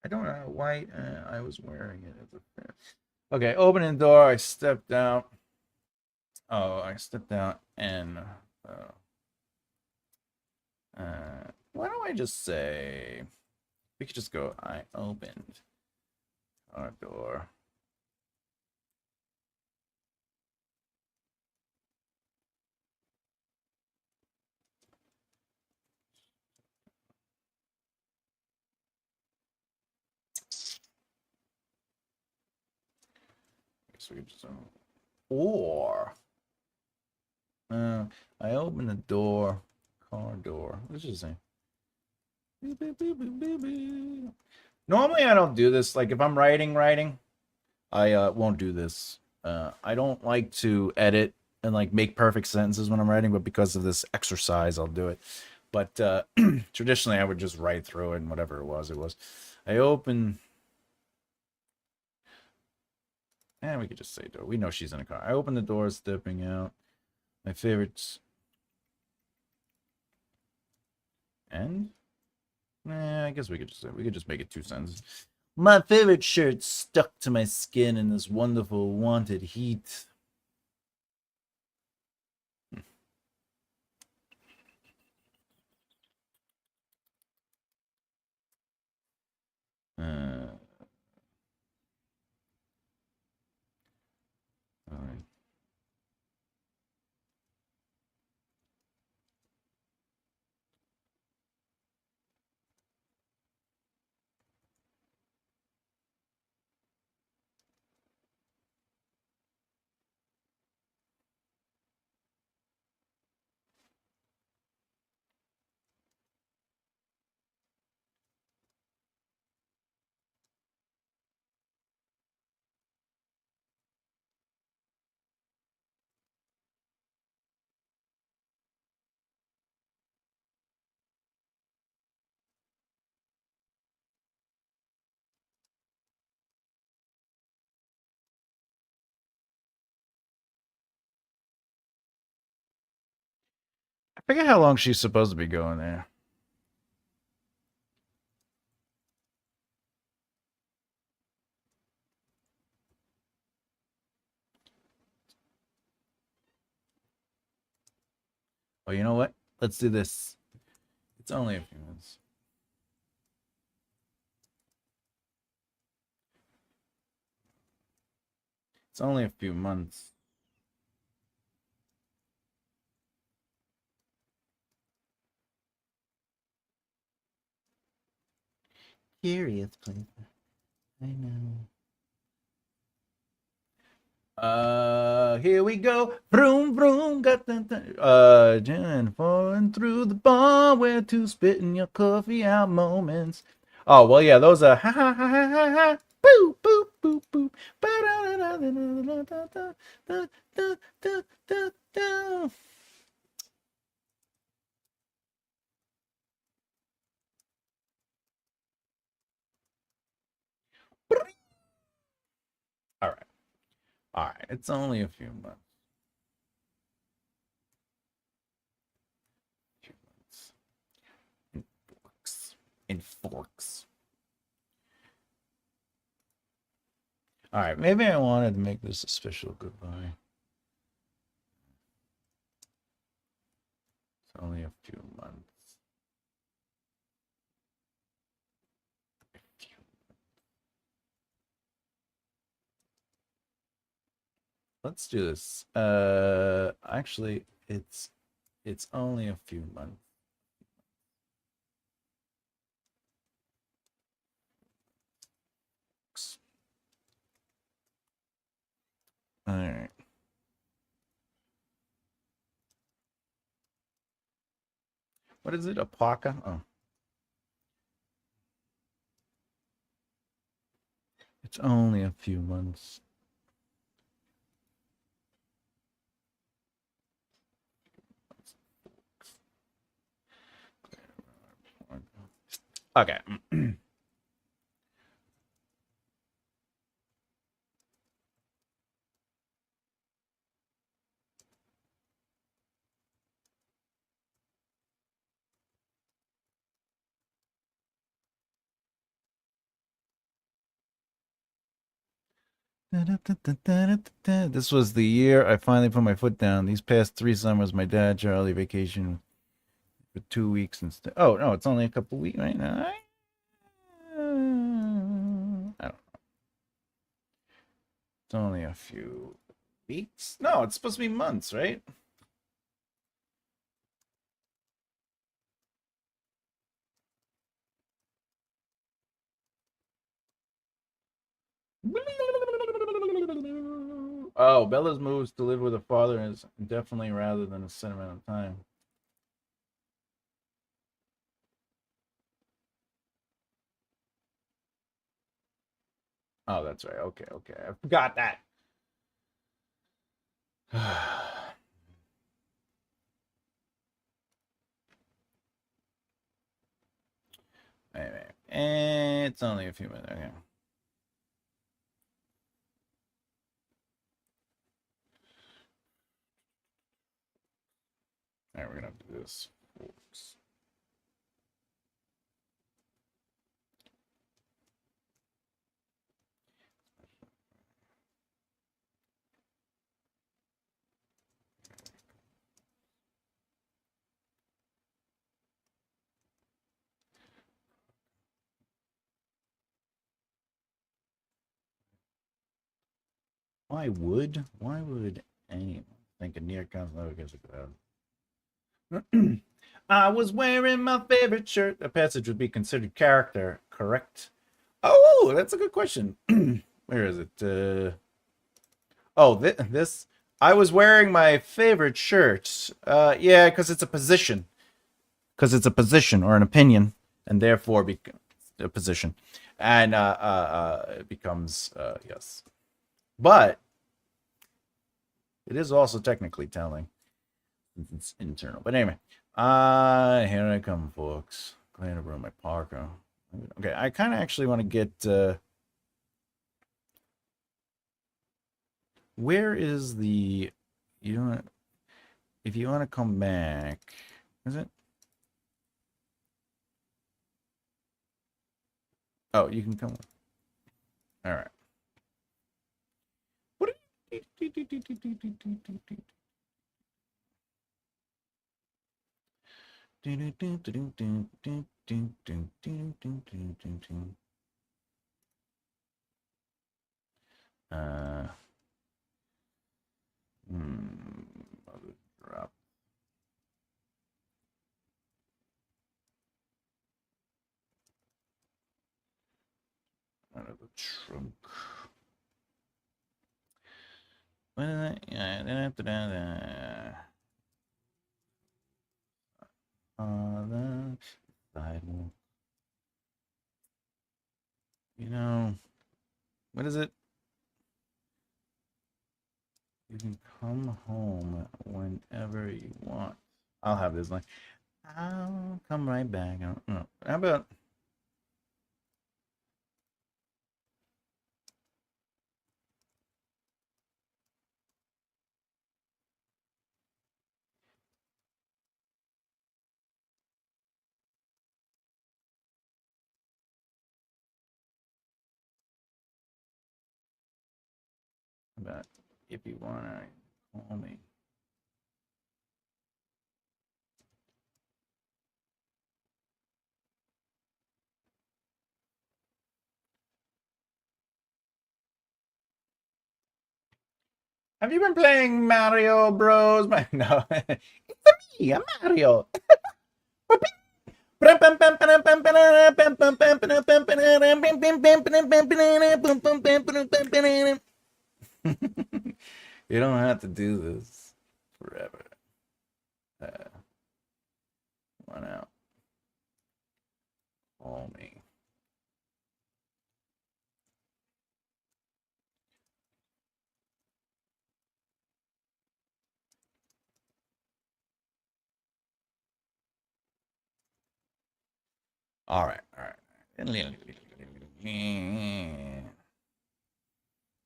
I don't know why I was wearing it as a fit. Okay, opening the door. I stepped out. Oh, I stepped out and why don't I just say, we could just go, I opened our door. So we just, or I opened the door, car door. Let's just say. Normally I don't do this. Like if I'm writing, I won't do this. I don't like to edit and like make perfect sentences when I'm writing, but because of this exercise, I'll do it. But traditionally, I would just write through it, and whatever it was, it was. I open. And we could just say door. We know she's in a car. I open the door, stepping out. My favorites. And I guess we could just make it 2 sentences. My favorite shirt stuck to my skin in this wonderful wanted heat. All right. I forget how long she's supposed to be going there. Oh, you know what? Let's do this. It's only a few minutes. It's only a few months. Curious place. I know. Here we go. Vroom, vroom. Got the Jen falling through the bar where to spitting your coffee out moments. Oh, well, yeah, those are ha ha ha ha ha ha. Boop, boop, boop, boop. All right. All right. It's only a few months. In forks. In forks. All right. Maybe I wanted to make this a special goodbye. It's only a few months. Let's do this. Actually, it's only a few months. All right. What is it? A placa? Oh. It's only a few months. Okay. This was the year I finally put my foot down. These past 3 summers, my dad, Charlie, vacation for 2 weeks instead. Oh, no, it's only a couple weeks right now. I don't know. It's only a few weeks. No, it's supposed to be months, right? Oh, Bella's moves to live with her father is definitely rather than a set amount of time. Oh, that's right. Okay, okay. I forgot that. It's only a few minutes. Okay. All right, we're gonna have to do this. Why would anyone think a near constant against a cloud? I was wearing my favorite shirt. A passage would be considered character, correct? Oh, that's a good question. Where is it? Oh, this. I was wearing my favorite shirt. Yeah, because it's a position. Because it's a position or an opinion, and therefore a position, and it becomes yes. But it is also technically telling. It's internal. But anyway, here I come, folks. Glad I brought my parka. Okay, I kind of actually want to get. Where is the? You know, if you want to come back, is it? Oh, you can come. All right. What? Drop. Out of the trunk. What is that? Yeah, the sidewalk. You know, what is it? You can come home whenever you want. I'll have this line. I'll come right back. I don't know. How about? About if you wanna call me. Have you been playing Mario Bros? No, it's me, I'm Mario. You don't have to do this forever. One out. Call me. All right, all right.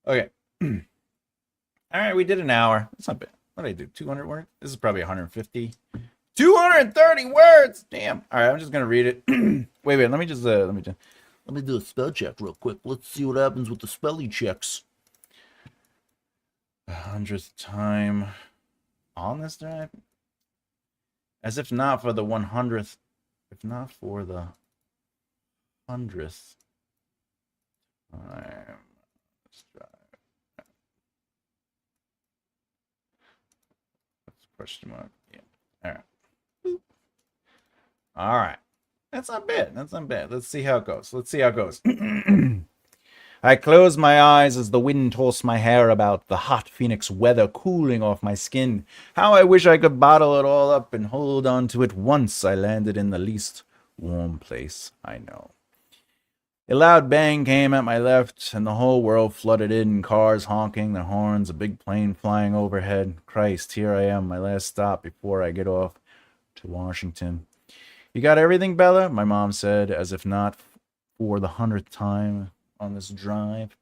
Okay. All right, we did an hour. That's not bad. What did I do? 200 words? This is probably 150. 230 words. Damn. All right, I'm just gonna read it. wait. Let me do a spell check real quick. Let's see what happens with the spelling checks. 100th time on this drive, as if not for the 100th. If not for the 100th time. Let's try. That's question mark. Yeah. All right. Boop. All right. That's not bad. That's not bad. Let's see how it goes. Let's see how it goes. I close my eyes as the wind tossed my hair about, the hot Phoenix weather cooling off my skin. How I wish I could bottle it all up and hold on to it once I landed in the least warm place I know. A loud bang came at my left, and the whole world flooded in, cars honking their horns, a big plane flying overhead. Christ, here I am, my last stop before I get off to Washington. You got everything, Bella? My mom said, as if not. for the 100th time on this drive.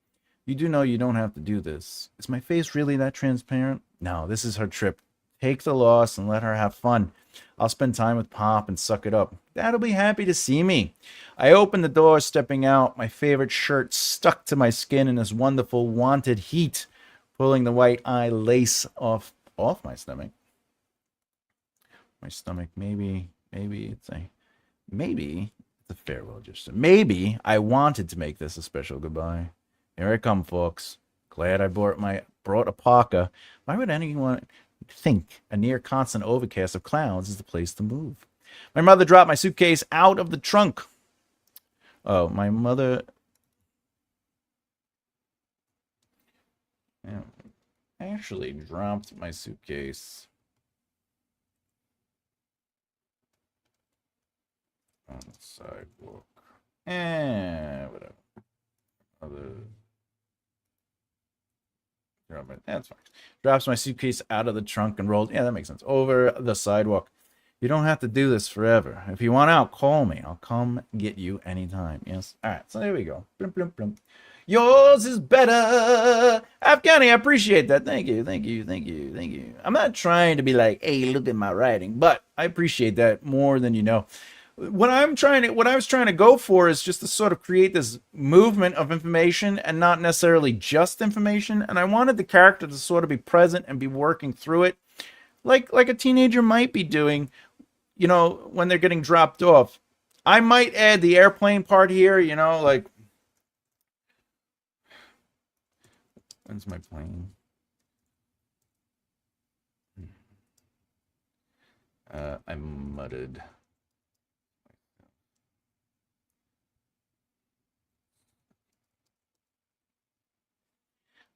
You do know you don't have to do this. Is my face really that transparent? No, this is her trip. Take the loss and let her have fun. I'll spend time with Pop and suck it up. Dad'll be happy to see me. I opened the door, stepping out, my favorite shirt stuck to my skin in this wonderful wanted heat, pulling the white eye lace off my stomach. My stomach, maybe it's a farewell gesture. Maybe I wanted to make this a special goodbye. Here I come, folks. Glad I brought a parka. Why would anyone think a near constant overcast of clouds is the place to move? My mother dropped my suitcase out of the trunk. Oh, my mother... Yeah, actually dropped my suitcase on the sidewalk. Whatever. That's fine. Drops my suitcase out of the trunk and rolls. Yeah, that makes sense. Over the sidewalk. You don't have to do this forever. If you want out, call me. I'll come get you anytime. Yes. All right. So there we go. Blum, blum, blum. Yours is better. Afghani, I appreciate that. Thank you. Thank you. Thank you. Thank you. I'm not trying to be like, hey, look at my writing, but I appreciate that more than you know. What I was trying to go for is just to sort of create this movement of information and not necessarily just information. And I wanted the character to sort of be present and be working through it like a teenager might be doing, you know, when they're getting dropped off. I might add the airplane part here, you know, like, when's my plane? I mudded.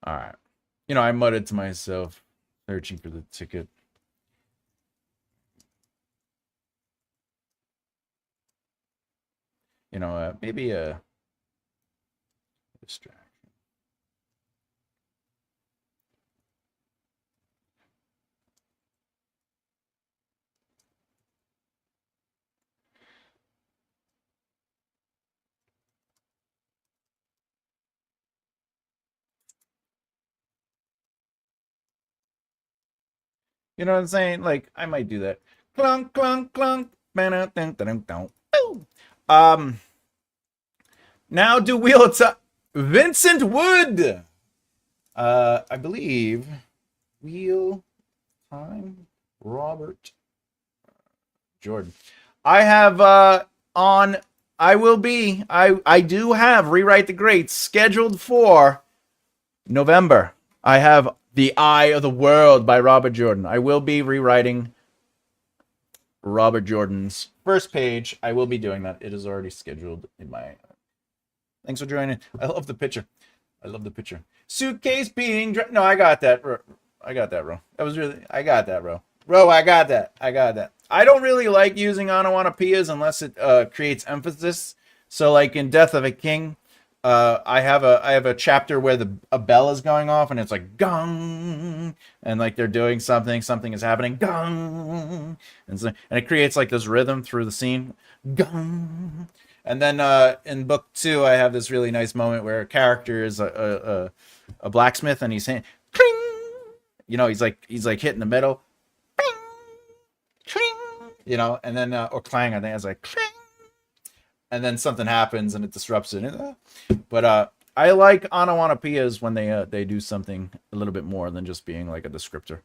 All right. You know, I muttered to myself, searching for the ticket. You know, maybe a distraction. You know what I'm saying? Like, I might do that. Clunk, clunk, clunk. Now do Wheel of Time. Vincent Wood. I believe Wheel Time. Robert Jordan. I have I do have Rewrite the Greats scheduled for November. I have The Eye of the World by Robert Jordan. I will be rewriting Robert Jordan's first page. I will be doing that. It is already scheduled in my... Thanks for joining. I love the picture. I love the picture. Suitcase being... No, I got that. I got that, bro. That was really... I got that, bro. Bro, I got that. I got that. I don't really like using onomatopoeias unless it creates emphasis. So, like in Death of a King... I have a chapter where a bell is going off and it's like gong, and like they're doing something is happening, gong, and it creates like this rhythm through the scene, gong. And then in book 2 I have this really nice moment where a character is a blacksmith and he's saying cling, you know, he's like hitting the metal, cling, you know, and then or clang, I think it's like cling. And then something happens and it disrupts it. But I like onomatopoeias when they do something a little bit more than just being like a descriptor.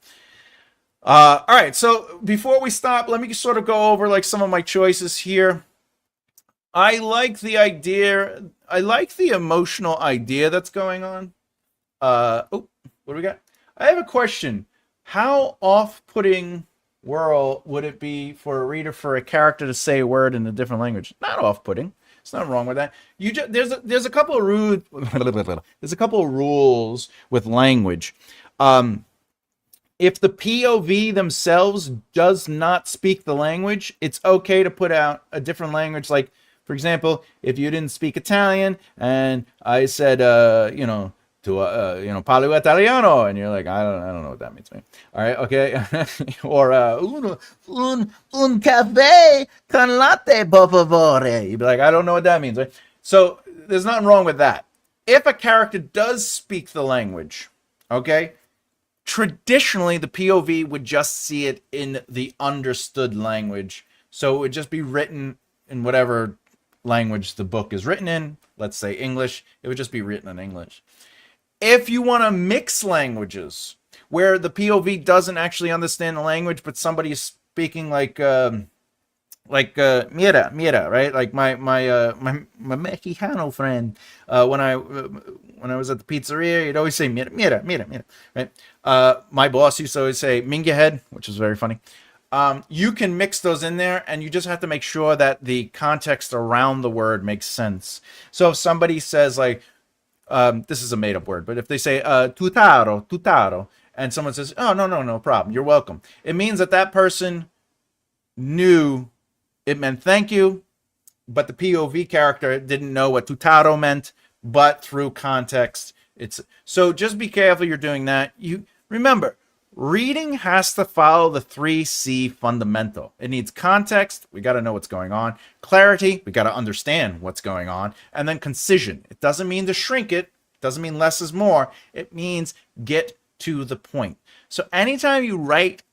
All right, so before we stop, let me sort of go over like some of my choices here. I like the idea. I like the emotional idea that's going on. Oh, what do we got? I have a question. How off-putting would it be for a reader for a character to say a word in a different language? Not off-putting. There's nothing wrong with that. There's a couple of rules with language. If the POV themselves does not speak the language, it's okay to put out a different language. Like, for example, if you didn't speak Italian and I said, you know, parlo italiano, and you're like, I don't know what that means, man. All right, okay. Or un caffè con latte, per favore. You'd be like, I don't know what that means, right? So there's nothing wrong with that. If a character does speak the language, okay, traditionally the POV would just see it in the understood language. So it would just be written in whatever language the book is written in. Let's say English. It would just be written in English. If you want to mix languages where the POV doesn't actually understand the language, but somebody is speaking like mira, right? Like my Mexicano friend. When I was at the pizzeria, he'd always say mira, right? My boss used to always say minga head, which is very funny. You can mix those in there, and you just have to make sure that the context around the word makes sense. So if somebody says like, this is a made up word, but if they say tutaro, and someone says, oh, no problem, you're welcome, it means that that person knew it meant thank you, but the POV character didn't know what tutaro meant, but through context, it's so just be careful you're doing that. You remember, reading has to follow the 3C fundamental. It needs context, we got to know what's going on, clarity, we got to understand what's going on, and then concision. It doesn't mean to shrink it, doesn't mean less is more, it means get to the point. So anytime you write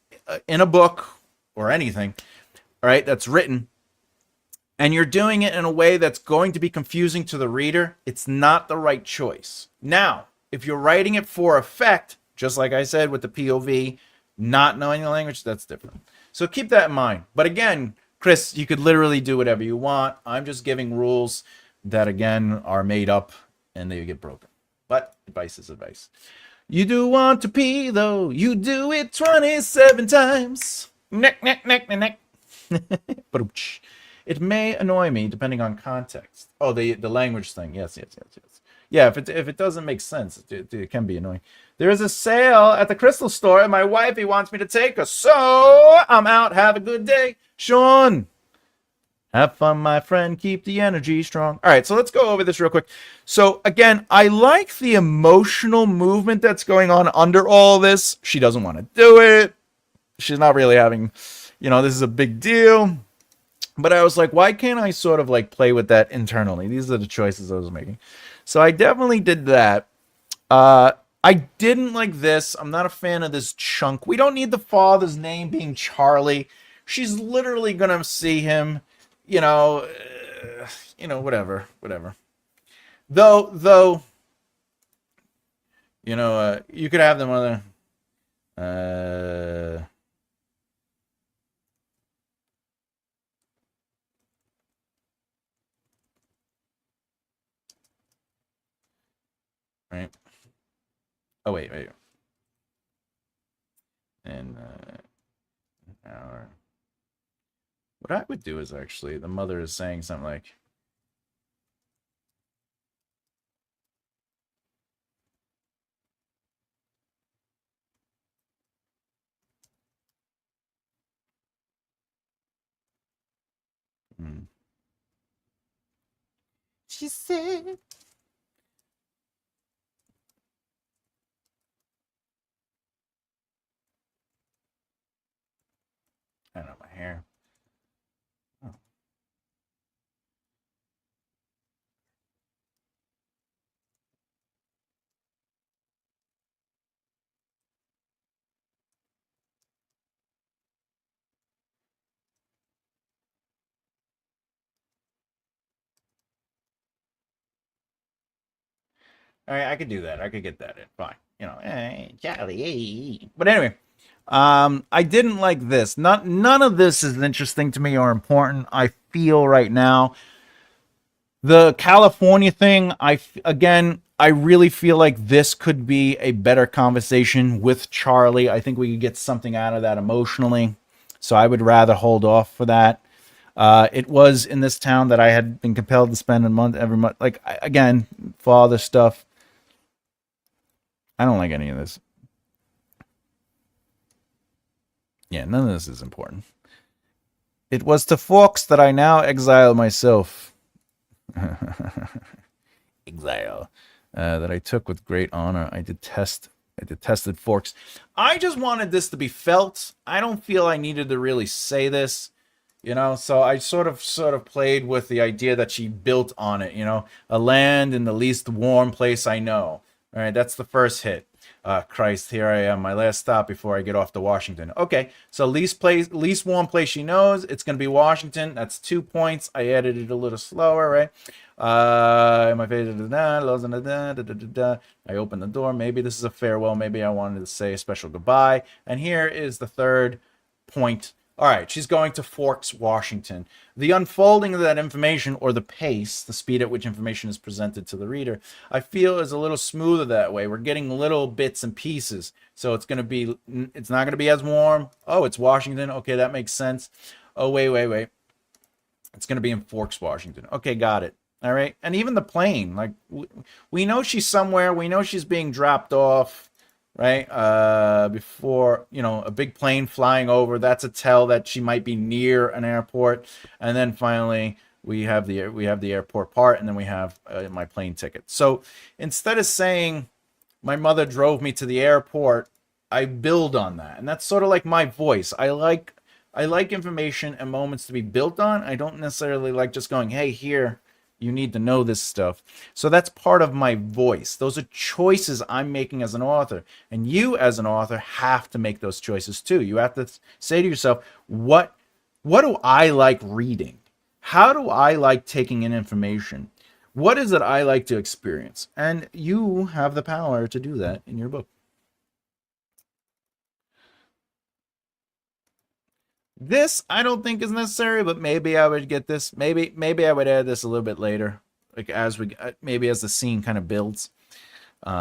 in a book or anything, all right, that's written, and you're doing it in a way that's going to be confusing to the reader, it's not the right choice. Now, if you're writing it for effect, just like I said with the POV, not knowing the language, that's different. So keep that in mind. But again, Chris, you could literally do whatever you want. I'm just giving rules that, again, are made up and they get broken. But advice is advice. You do want to pee, though. You do it 27 times. Neck. It may annoy me depending on context. Oh, the language thing. Yes. Yeah, if it doesn't make sense, it can be annoying. There is a sale at the crystal store, and my wifey wants me to take her, so I'm out. Have a good day, Sean. Have fun, my friend. Keep the energy strong. All right, so let's go over this real quick. So again, I like the emotional movement that's going on under all this. She doesn't want to do it. She's not really having, this is a big deal. But I was like, why can't I sort of like play with that internally? These are the choices I was making. So I definitely did that. I didn't like this. I'm not a fan of this chunk. We don't need the father's name being Charlie. She's literally going to see him, whatever. Though, you could have them on right. Oh, wait. And what I would do is actually, the mother is saying something like, she said, I don't know, my hair. Oh. All right, I could do that. I could get that in. Fine. Hey, Charlie, hey. But anyway, I didn't like this. None of this is interesting to me or important. I feel right now the California thing. I really feel like this could be a better conversation with Charlie. I think we could get something out of that emotionally. So I would rather hold off for that. It was in this town that I had been compelled to spend a month every month. Like, again, father stuff. I don't like any of this. Yeah, none of this is important. It was to Forks that I now exile myself. Exile. That I took with great honor. I detested Forks. I just wanted this to be felt. I don't feel I needed to really say this. You know, so I sort of played with the idea that she built on it, you know, a land in the least warm place I know. All right, that's the first hit. Christ, here I am, my last stop before I get off to Washington. Okay, so least warm place she knows. It's gonna be Washington. That's 2 points. I added it a little slower, right? My face, I open the door. Maybe this is a farewell. Maybe I wanted to say a special goodbye. And here is the third point. All right, she's going to Forks, Washington. The unfolding of that information, or the pace, the speed at which information is presented to the reader, I feel is a little smoother that way. We're getting little bits and pieces. So it's not going to be as warm. Oh, it's Washington. Okay, that makes sense. Oh, wait. It's going to be in Forks, Washington. Okay, got it. All right. And even the plane, like we know she's somewhere. We know she's being dropped off. Right before, you know, a big plane flying over, that's a tell that she might be near an airport. And then finally we have the airport part, and then we have my plane ticket. So instead of saying my mother drove me to the airport, I build on that, and that's sort of like my voice. I like information and moments to be built on. I don't necessarily like just going, hey, here, you need to know this stuff. So that's part of my voice. Those are choices I'm making as an author. And you as an author have to make those choices too. You have to say to yourself, what do I like reading? How do I like taking in information? What is it I like to experience? And you have the power to do that in your book. This I don't think is necessary, but maybe I would get this. Maybe I would add this a little bit later, like as maybe as the scene kind of builds. But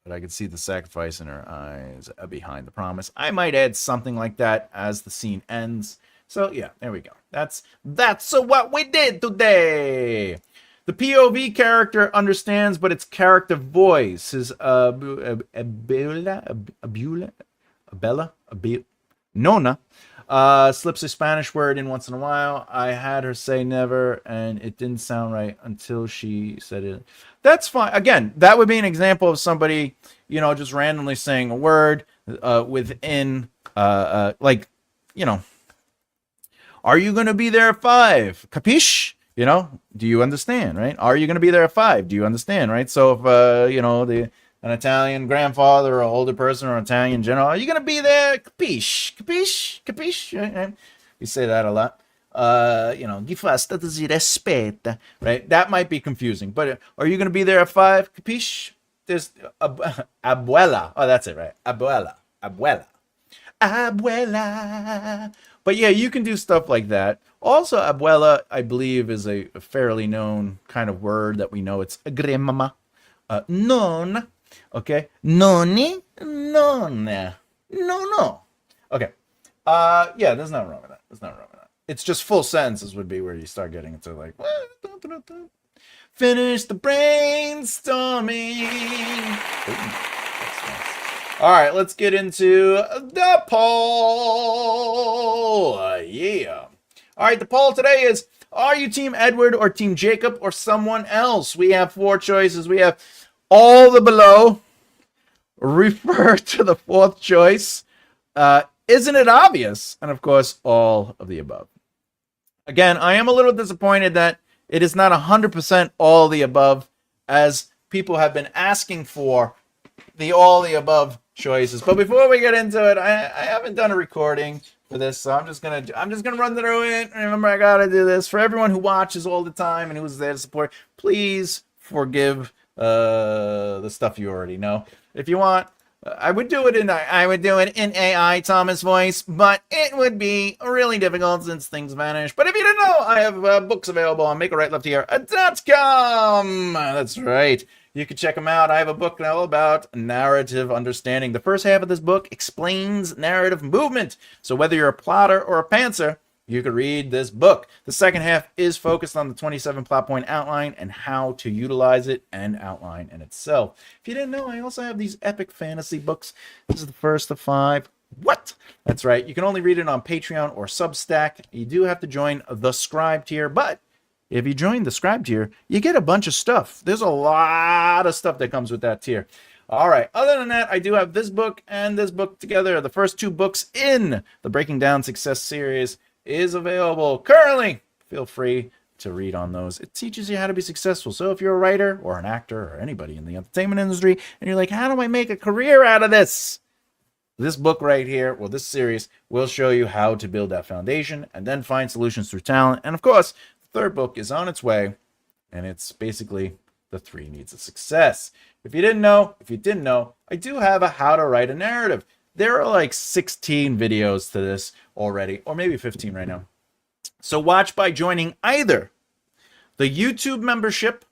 I could see the sacrifice in her eyes behind the promise. I might add something like that as the scene ends. So yeah, there we go. That's what we did today. The POV character understands, but its character voice is Nona slips a Spanish word in once in a while. I had her say never, and it didn't sound right until she said it. That's fine. Again, that would be an example of somebody, you know, just randomly saying a word within, like, you know, are you going to be there at 5? Capiche? You know, do you understand, right? Are you going to be there at 5? Do you understand, right? So if, you know, an Italian grandfather or older person or an Italian general, are you going to be there? Capiche? Capiche? Capiche? Right? We say that a lot. You know, gli fa stato si respetta, right? That might be confusing, but are you going to be there at 5? Capiche? There's abuela. Oh, that's it, right? Abuela. But yeah, you can do stuff like that. Also, abuela, I believe, is a fairly known kind of word that we know. It's a grandmama. Non. Okay. Nonni. Nonna. No. Okay. Yeah, there's nothing wrong with that. It's just full sentences would be where you start getting into like, finish the brainstorming. All right, let's get into the poll. Yeah. All right, the poll today is, are you Team Edward or Team Jacob or someone else? We have 4 choices. We have all the below, refer to the 4th choice, isn't it obvious? And of course, all of the above. Again, I am a little disappointed that it is not 100% all the above, as people have been asking for the all the above choices. But before we get into it, I haven't done a recording for this, so I'm just gonna run through it. Remember, I gotta do this for everyone who watches all the time and who's there to support. Please forgive the stuff you already know. If you want, I would do it in AI Thomas voice, but it would be really difficult since things vanish. But if you didn't know, I have books available on makearightlefthehere.com. That's right. You can check them out. I have a book all about narrative understanding. The first half of this book explains narrative movement. So whether you're a plotter or a pantser, you could read this book. The second half is focused on the 27 plot point outline and how to utilize it and outline in itself. If you didn't know, I also have these epic fantasy books. This is the first of 5. What? That's right. You can only read it on Patreon or Substack. You do have to join the Scribe tier, but if you join the Scribe tier, you get a bunch of stuff. There's a lot of stuff that comes with that tier. All right. Other than that, I do have this book and this book together. The first two books in the Breaking Down Success series is available currently. Feel free to read on those. It teaches you how to be successful. So if you're a writer or an actor or anybody in the entertainment industry and you're like, how do I make a career out of this? This book right here, well, this series will show you how to build that foundation and then find solutions through talent. And of course, the third book is on its way, and it's basically the 3 Needs of Success. If you didn't know, I do have a how to write a narrative. There are like 16 videos to this already, or maybe 15 right now. So watch by joining either the YouTube membership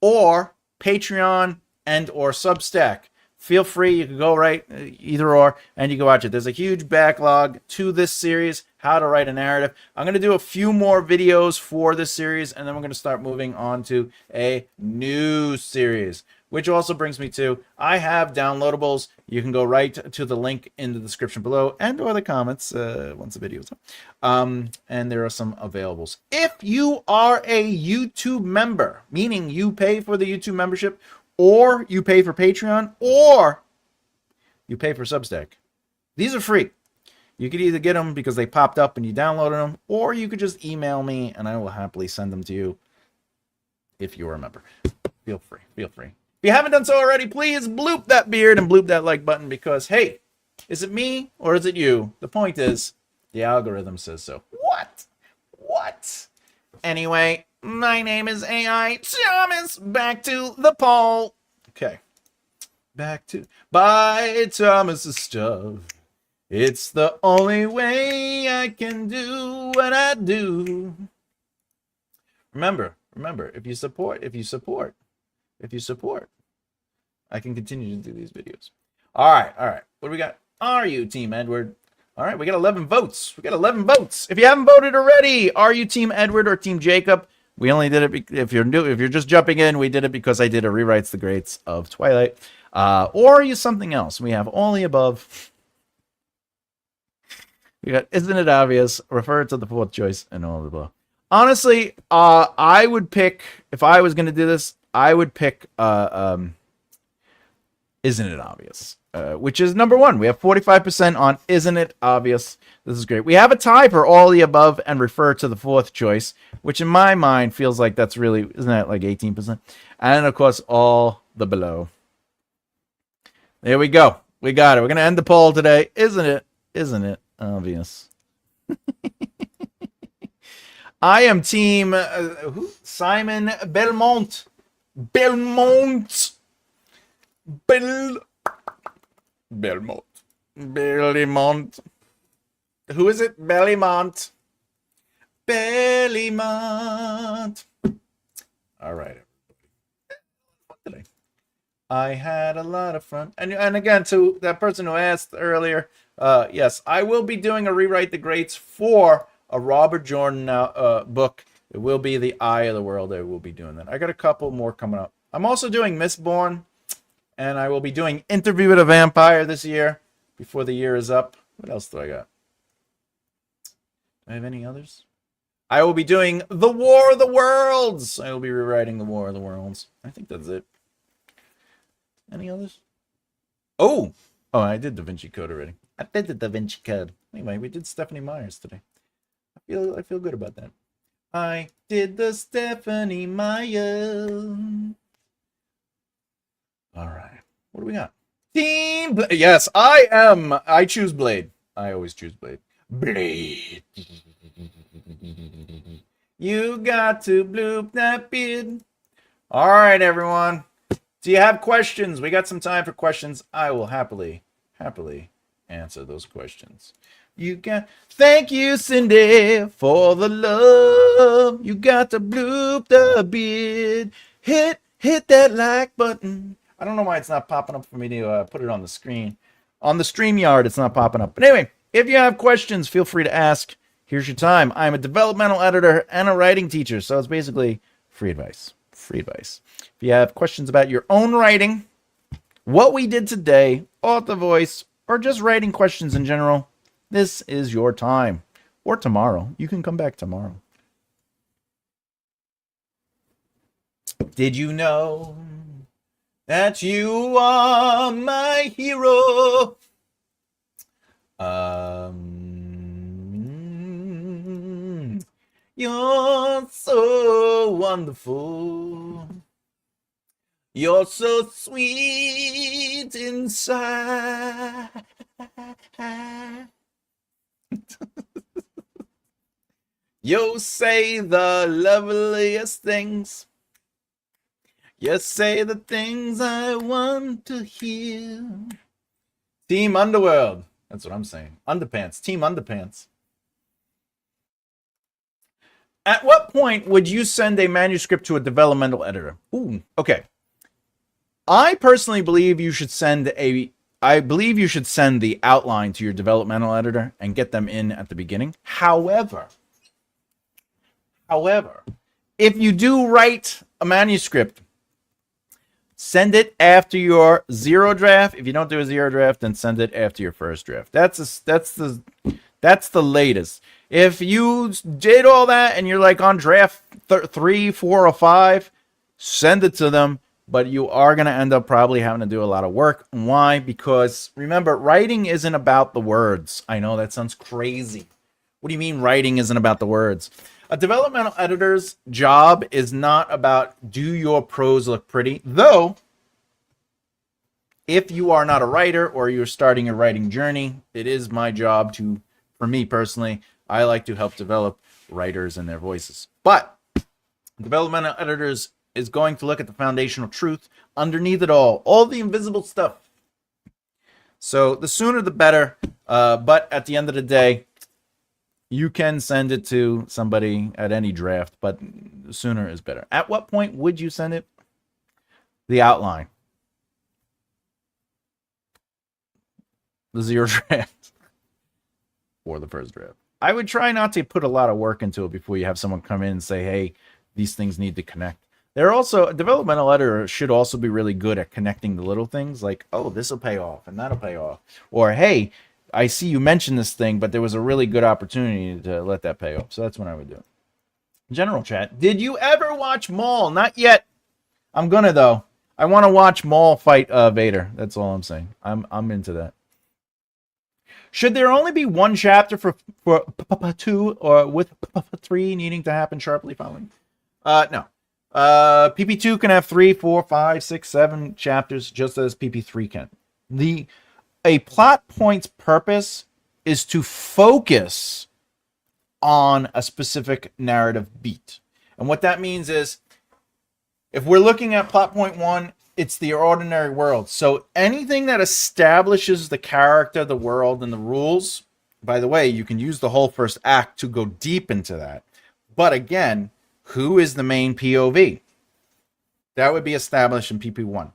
or Patreon and or Substack. Feel free, you can go right either or, and you can watch it. There's a huge backlog to this series, how to write a narrative. I'm going to do a few more videos for this series, and then we're going to start moving on to a new series, which also brings me to, I have downloadables. You can go right to the link in the description below and or the comments once the video is up. And there are some availables. If you are a YouTube member, meaning you pay for the YouTube membership, or you pay for Patreon, or you pay for Substack, these are free. You could either get them because they popped up and you downloaded them, or you could just email me and I will happily send them to you if you're a member. Feel free. If you haven't done so already, please bloop that beard and bloop that like button because, hey, is it me or is it you? The point is, the algorithm says so. What? Anyway, my name is AI Thomas. Back to the poll. Okay. Buy Thomas's stuff. It's the only way I can do what I do. Remember, if you support, I can continue to do these videos. All right. What do we got? Are you Team Edward? All right, we got 11 votes. If you haven't voted already, are you Team Edward or Team Jacob? We only did it if you're new. If you're just jumping in, we did it because I did a Rewrites the Greats of Twilight. Or are you something else? We have all the above. We got Isn't It Obvious? Refer to the fourth choice and all the below. Honestly, I would pick, if I was going to do this, I would pick Isn't It Obvious? Which is number 1. We have 45% on Isn't It Obvious? This is great. We have a tie for all the above and refer to the fourth choice, which in my mind feels like that's really, isn't that like 18%? And of course, all the below. There we go. We got it. We're going to end the poll today. Isn't it obvious? I am Team Simon Belmont. Belmont. Who is it? Bellymont. All right. What did I had a lot of fun. And again, to that person who asked earlier, yes, I will be doing a Rewrite the Greats for a Robert Jordan book. It will be The Eye of the World. I will be doing that. I got a couple more coming up. I'm also doing Mistborn. And I will be doing Interview with a Vampire this year before the year is up. What else do I got? Do I have any others? I will be doing The War of the Worlds. I will be rewriting The War of the Worlds. I think that's it. Any others? Oh, I did Da Vinci Code already. I did the Da Vinci Code. Anyway, we did Stephenie Meyer's today. I feel good about that. I did the Stephenie Meyer. All right. What do we got? Team Blade. Yes, I choose Blade. I always choose Blade. Blade. You got to bloop that beard. All right, everyone. Do you have questions? We got some time for questions. I will happily answer those questions. Thank you, Cindy, for the love. You got to bloop the beard. Hit that like button. I don't know why it's not popping up for me to put it on the screen. On the StreamYard, it's not popping up. But anyway, if you have questions, feel free to ask. Here's your time. I'm a developmental editor and a writing teacher, so it's basically free advice. If you have questions about your own writing, what we did today, author voice, or just writing questions in general, this is your time. Or tomorrow. You can come back tomorrow. Did you know that you are my hero. You're so wonderful. You're so sweet inside. You say the loveliest things. You say the things I want to hear. Team Underworld. That's what I'm saying. Underpants. Team Underpants. At what point would you send a manuscript to a developmental editor? Ooh, okay. I personally believe you should send the outline to your developmental editor and get them in at the beginning. However, if you do write a manuscript, send it after your zero draft. If you don't do a zero draft, then send it after your first draft. That's the latest. If you did all that and you're like on draft 3, 4, or 5, send it to them. But you are going to end up probably having to do a lot of work. Why? Because remember, writing isn't about the words. I know that sounds crazy. What do you mean writing isn't about the words? A developmental editor's job is not about do your prose look pretty. Though, if you are not a writer or you're starting a writing journey, it is my job to, for me personally, I like to help develop writers and their voices. But developmental editors is going to look at the foundational truth underneath it all the invisible stuff. So the sooner the better. But at the end of the day, you can send it to somebody at any draft, but the sooner is better. At what point would you send it? The outline. The zero draft. Or the first draft. I would try not to put a lot of work into it before you have someone come in and say, hey, these things need to connect. They're also, a developmental editor should also be really good at connecting the little things like, oh, this will pay off and that'll pay off. Or, hey, I see you mentioned this thing, but there was a really good opportunity to let that pay off. So that's when I would do it. General chat. Did you ever watch Maul? Not yet. I'm gonna, though. I want to watch Maul fight Vader. That's all I'm saying. I'm into that. Should there only be one chapter for 2 or with 3 needing to happen sharply following? No. PP2 can have 3, 4, 5, 6, 7 chapters, just as PP3 can. A plot point's purpose is to focus on a specific narrative beat. And what that means is, if we're looking at plot point 1, it's the ordinary world. So anything that establishes the character, the world, and the rules, by the way, you can use the whole first act to go deep into that. But again, who is the main POV? That would be established in PP1.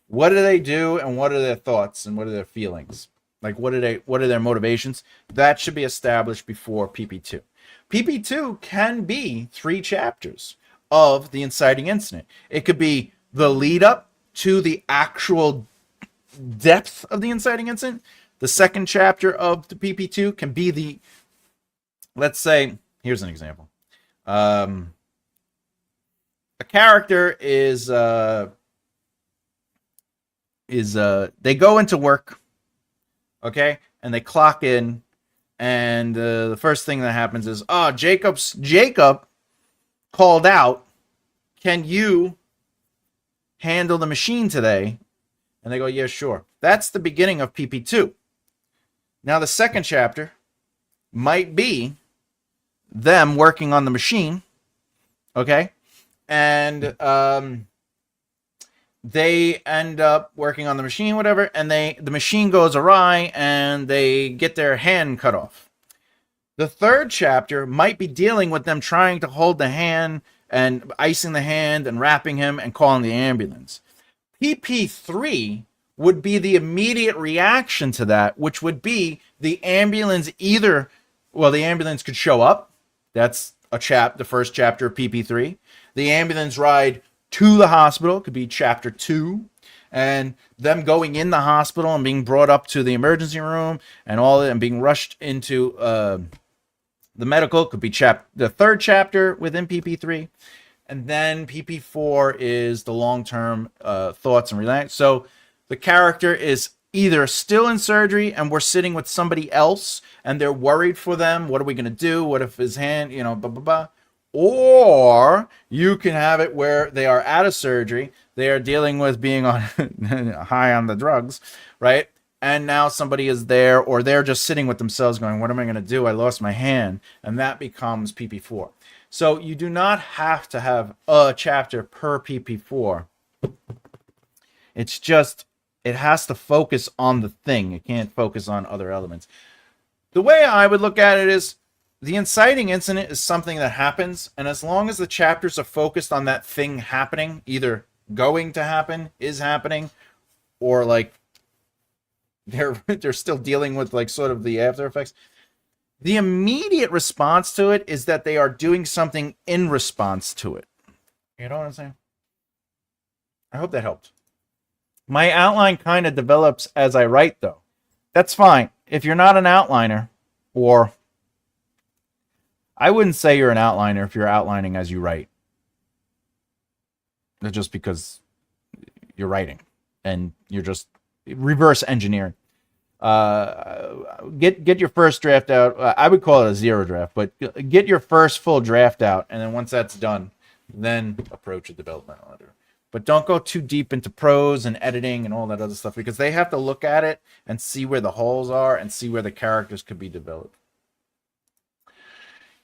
What do they do, and what are their thoughts, and what are their feelings? Like, what are their motivations? That should be established before PP2. PP2 can be 3 chapters of the inciting incident. It could be the lead up to the actual depth of the inciting incident. The second chapter of the PP2 can be the, let's say, here's an example. A character is they go into work, okay, and they clock in, and the first thing that happens is, Jacob called out, can you handle the machine today? And they go, yeah, sure. That's the beginning of PP2. Now the second chapter might be them working on the machine, okay? And they end up working on the machine, whatever, and the machine goes awry and they get their hand cut off. The third chapter might be dealing with them trying to hold the hand and icing the hand and wrapping him and calling the ambulance. PP3 would be the immediate reaction to that, which would be the ambulance the ambulance could show up. That's the first chapter of PP3. The ambulance ride to the hospital could be chapter 2, and them going in the hospital and being brought up to the emergency room and being rushed into the medical could be the third chapter within PP3. and then PP4 is the long-term thoughts and relax. So the character is either still in surgery and we're sitting with somebody else and they're worried for them. What are we going to do? What if his hand, blah, blah, blah. Or you can have it where they are out of surgery. They are dealing with being on high on the drugs, right? And now somebody is there, or they're just sitting with themselves going, what am I going to do? I lost my hand. And that becomes PP4. So you do not have to have a chapter per PP4. It's just, it has to focus on the thing. It can't focus on other elements. The way I would look at it is, the inciting incident is something that happens, and as long as the chapters are focused on that thing happening, either going to happen, is happening, or like they're still dealing with like sort of the after effects, the immediate response to it is that they are doing something in response to it. You know what I'm saying? I hope that helped. My outline kind of develops as I write, though. That's fine. If you're not an outliner, or I wouldn't say you're an outliner if you're outlining as you write. Just because you're writing and you're just reverse engineering. Get your first draft out. I would call it a zero draft, but get your first full draft out, and then once that's done, then approach a developmental editor. But don't go too deep into prose and editing and all that other stuff, because they have to look at it and see where the holes are and see where the characters could be developed.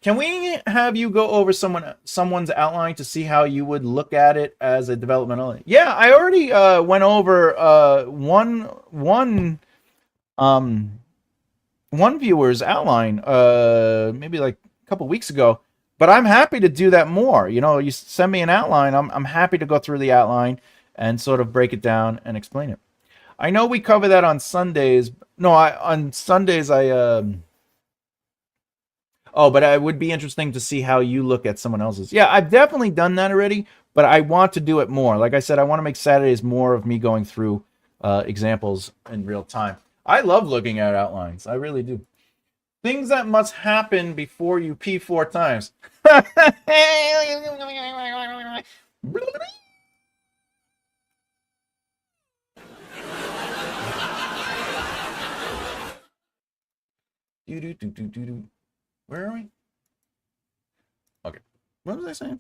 Can we have you go over someone's outline to see how you would look at it as a developmental? Yeah, I already went over one viewer's outline maybe like a couple weeks ago, but I'm happy to do that more. You send me an outline, I'm happy to go through the outline and sort of break it down and explain it. I know we cover that on Sundays. No, on Sundays but it would be interesting to see how you look at someone else's. Yeah, I've definitely done that already, but I want to do it more. Like I said, I want to make Saturdays more of me going through examples in real time. I love looking at outlines. I really do. Things that must happen before you pee 4 times. Where are we? Okay. What was I saying?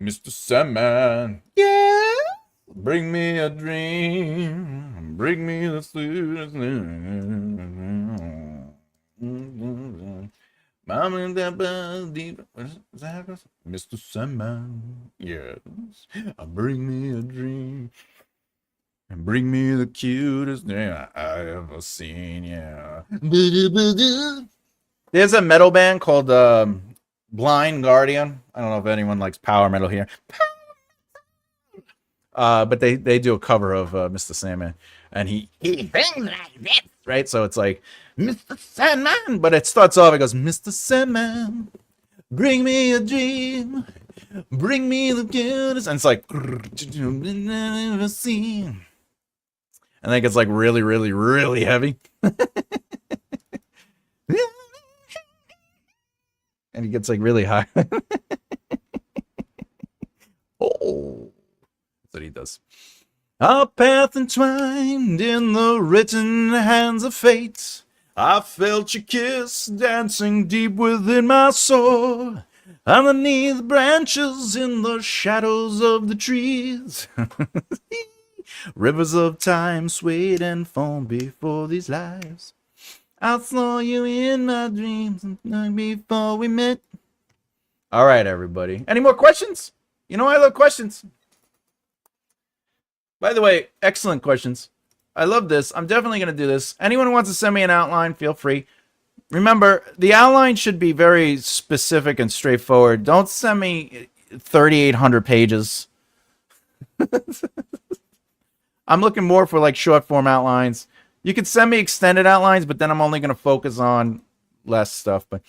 Mr. Sandman. Yeah. Bring me a dream. Bring me the sweetest Mama and Papa deep. Is that how it goes? Mr. Sandman. Yes. Bring me a dream. And bring me the cutest thing I ever seen, yeah. There's a metal band called Blind Guardian. I don't know if anyone likes power metal here. But they do a cover of Mr. Sandman. And he sings like this, right? So it's like, Mr. Sandman. But it starts off, it goes, Mr. Sandman, bring me a dream. Bring me the cutest. And it's like, never seen. And then it gets like really, really, really heavy. And he gets like really high. Oh, that's what he does. Our path entwined in the written hands of fate. I felt your kiss dancing deep within my soul. Underneath branches in the shadows of the trees. Rivers of time swayed and foamed before these lives. I saw you in my dreams before we met. All right, everybody. Any more questions? I love questions. By the way, excellent questions. I love this. I'm definitely going to do this. Anyone who wants to send me an outline, feel free. Remember, the outline should be very specific and straightforward. Don't send me 3,800 pages. I'm looking more for like short form outlines. You can send me extended outlines, but then I'm only going to focus on less stuff. But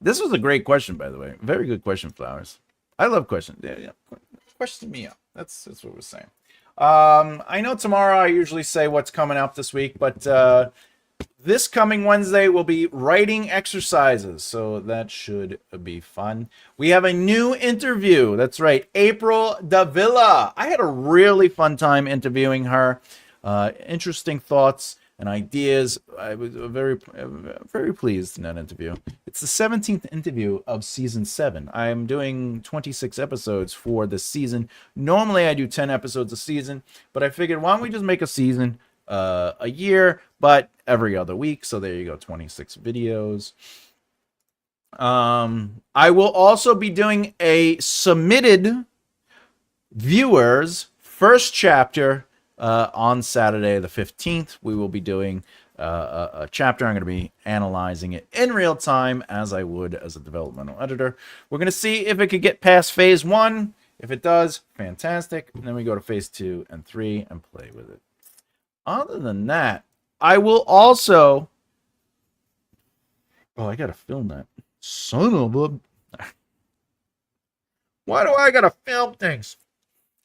this was a great question, by the way. Very good question, Flowers. I love questions. Yeah. Question me up. That's what we're saying. I know tomorrow I usually say what's coming up this week, but this coming Wednesday will be writing exercises, so that should be fun. We have a new interview. That's right, April Davila. I had a really fun time interviewing her. Interesting thoughts and ideas. I was very pleased in that interview. It's the 17th interview of season 7. I am doing 26 episodes for this season. Normally I do 10 episodes a season, but I figured, why don't we just make a season a year, but every other week. So there you go, 26 videos. I will also be doing a submitted viewers first chapter on Saturday the 15th. We will be doing a chapter. I'm going to be analyzing it in real time, as I would as a developmental editor. We're going to see if it could get past phase 1. If it does, fantastic. And then we go to phase 2 and 3 and play with it. Other than that, I will also... Oh, I gotta film that. Son of a... Why do I gotta film things?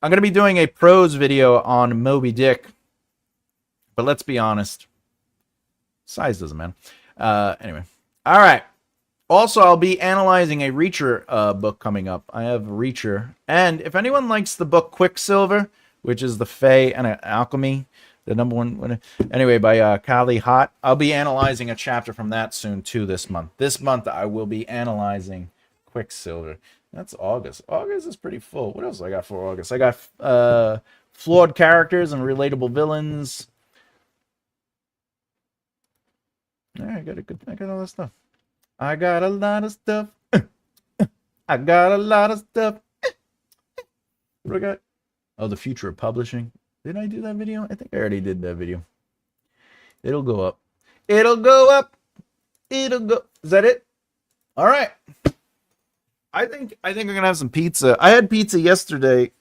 I'm gonna be doing a prose video on Moby Dick. But let's be honest. Size doesn't matter. Anyway. Alright. Also, I'll be analyzing a Reacher book coming up. I have Reacher. And if anyone likes the book Quicksilver, which is the Fae and Alchemy... The number one, anyway, by Kali Hot. I'll be analyzing a chapter from that soon, too, this month. This month, I will be analyzing Quicksilver. That's August. August is pretty full. What else I got for August? I got flawed characters and relatable villains. I got all that stuff. I got a lot of stuff. I got a lot of stuff. What do I got? Oh, the future of publishing. Did I do that video? I think I already did that video. It'll go up. It'll go up. It'll go. Is that it? All right. I think I'm gonna have some pizza. I had pizza yesterday,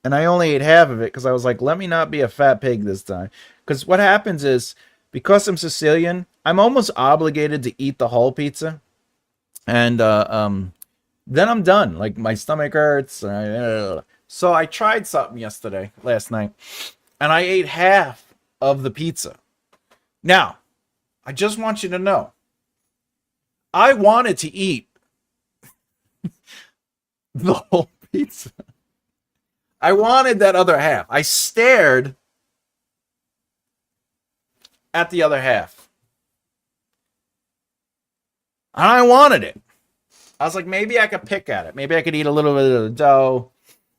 and I only ate half of it because I was like, let me not be a fat pig this time. Because what happens is, because I'm Sicilian, I'm almost obligated to eat the whole pizza, and then I'm done. Like, my stomach hurts. So I tried something last night, and I ate half of the pizza. Now, I just want you to know, I wanted to eat the whole pizza. I wanted that other half. I stared at the other half. And I wanted it. I was like, maybe I could pick at it. Maybe I could eat a little bit of the dough.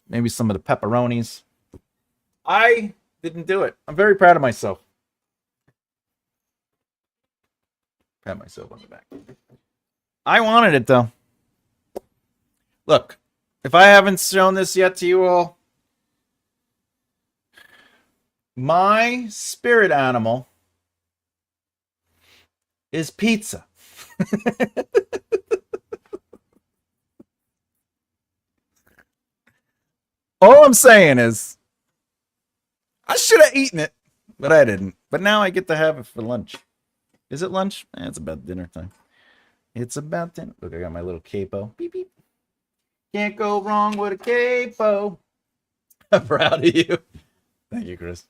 Maybe some of the pepperonis. I didn't do it. I'm very proud of myself. Pat myself on the back. I wanted it, though. Look, if I haven't shown this yet to you all, my spirit animal is pizza. All I'm saying is, I should have eaten it, but I didn't. But now I get to have it for lunch. Is it lunch? It's about dinner time. It's about dinner. Look, I got my little capo. Beep, beep. Can't go wrong with a capo. I'm proud of you. Thank you, Chris.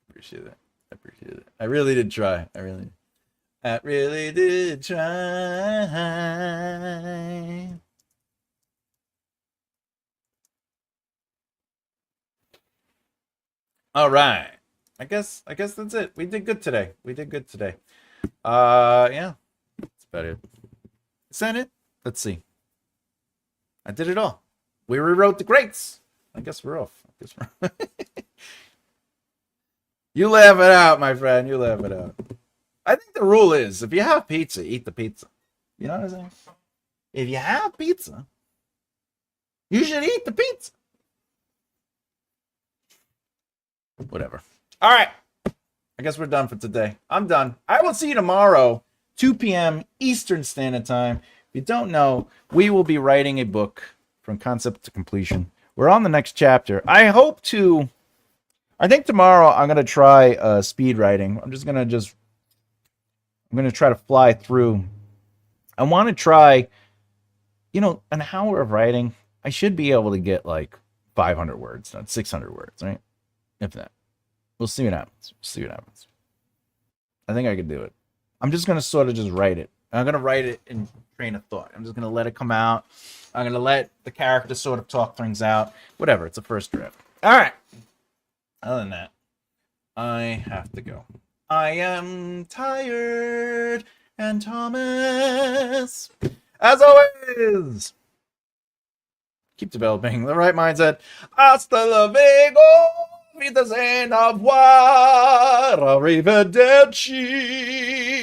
Appreciate that. I appreciate it. I really did try. I really did try. All right. I guess that's it. We did good today. Yeah. That's about it. Is that it? Let's see. I did it all. We rewrote the greats. I guess we're off. You laugh it out, my friend. You laugh it out. I think the rule is, if you have pizza, eat the pizza. You know what I'm saying? If you have pizza, you should eat the pizza. Whatever. All right. I guess we're done for today. I'm done. I will see you tomorrow, 2 p.m. Eastern Standard Time. If you don't know, we will be writing a book from concept to completion. We're on the next chapter. I think tomorrow I'm going to try speed writing. I'm going to try to fly through. I want to try, an hour of writing. I should be able to get like 500 words, not 600 words, right? If that. We'll see what happens. I think I could do it. I'm just going to sort of just write it. I'm going to write it in train of thought. I'm just going to let it come out. I'm going to let the character sort of talk things out. Whatever. It's a first draft. All right. Other than that, I have to go. I am tired, and Thomas, as always, keep developing the right mindset. Hasta luego, wiedersehen, au revoir, arrivederci.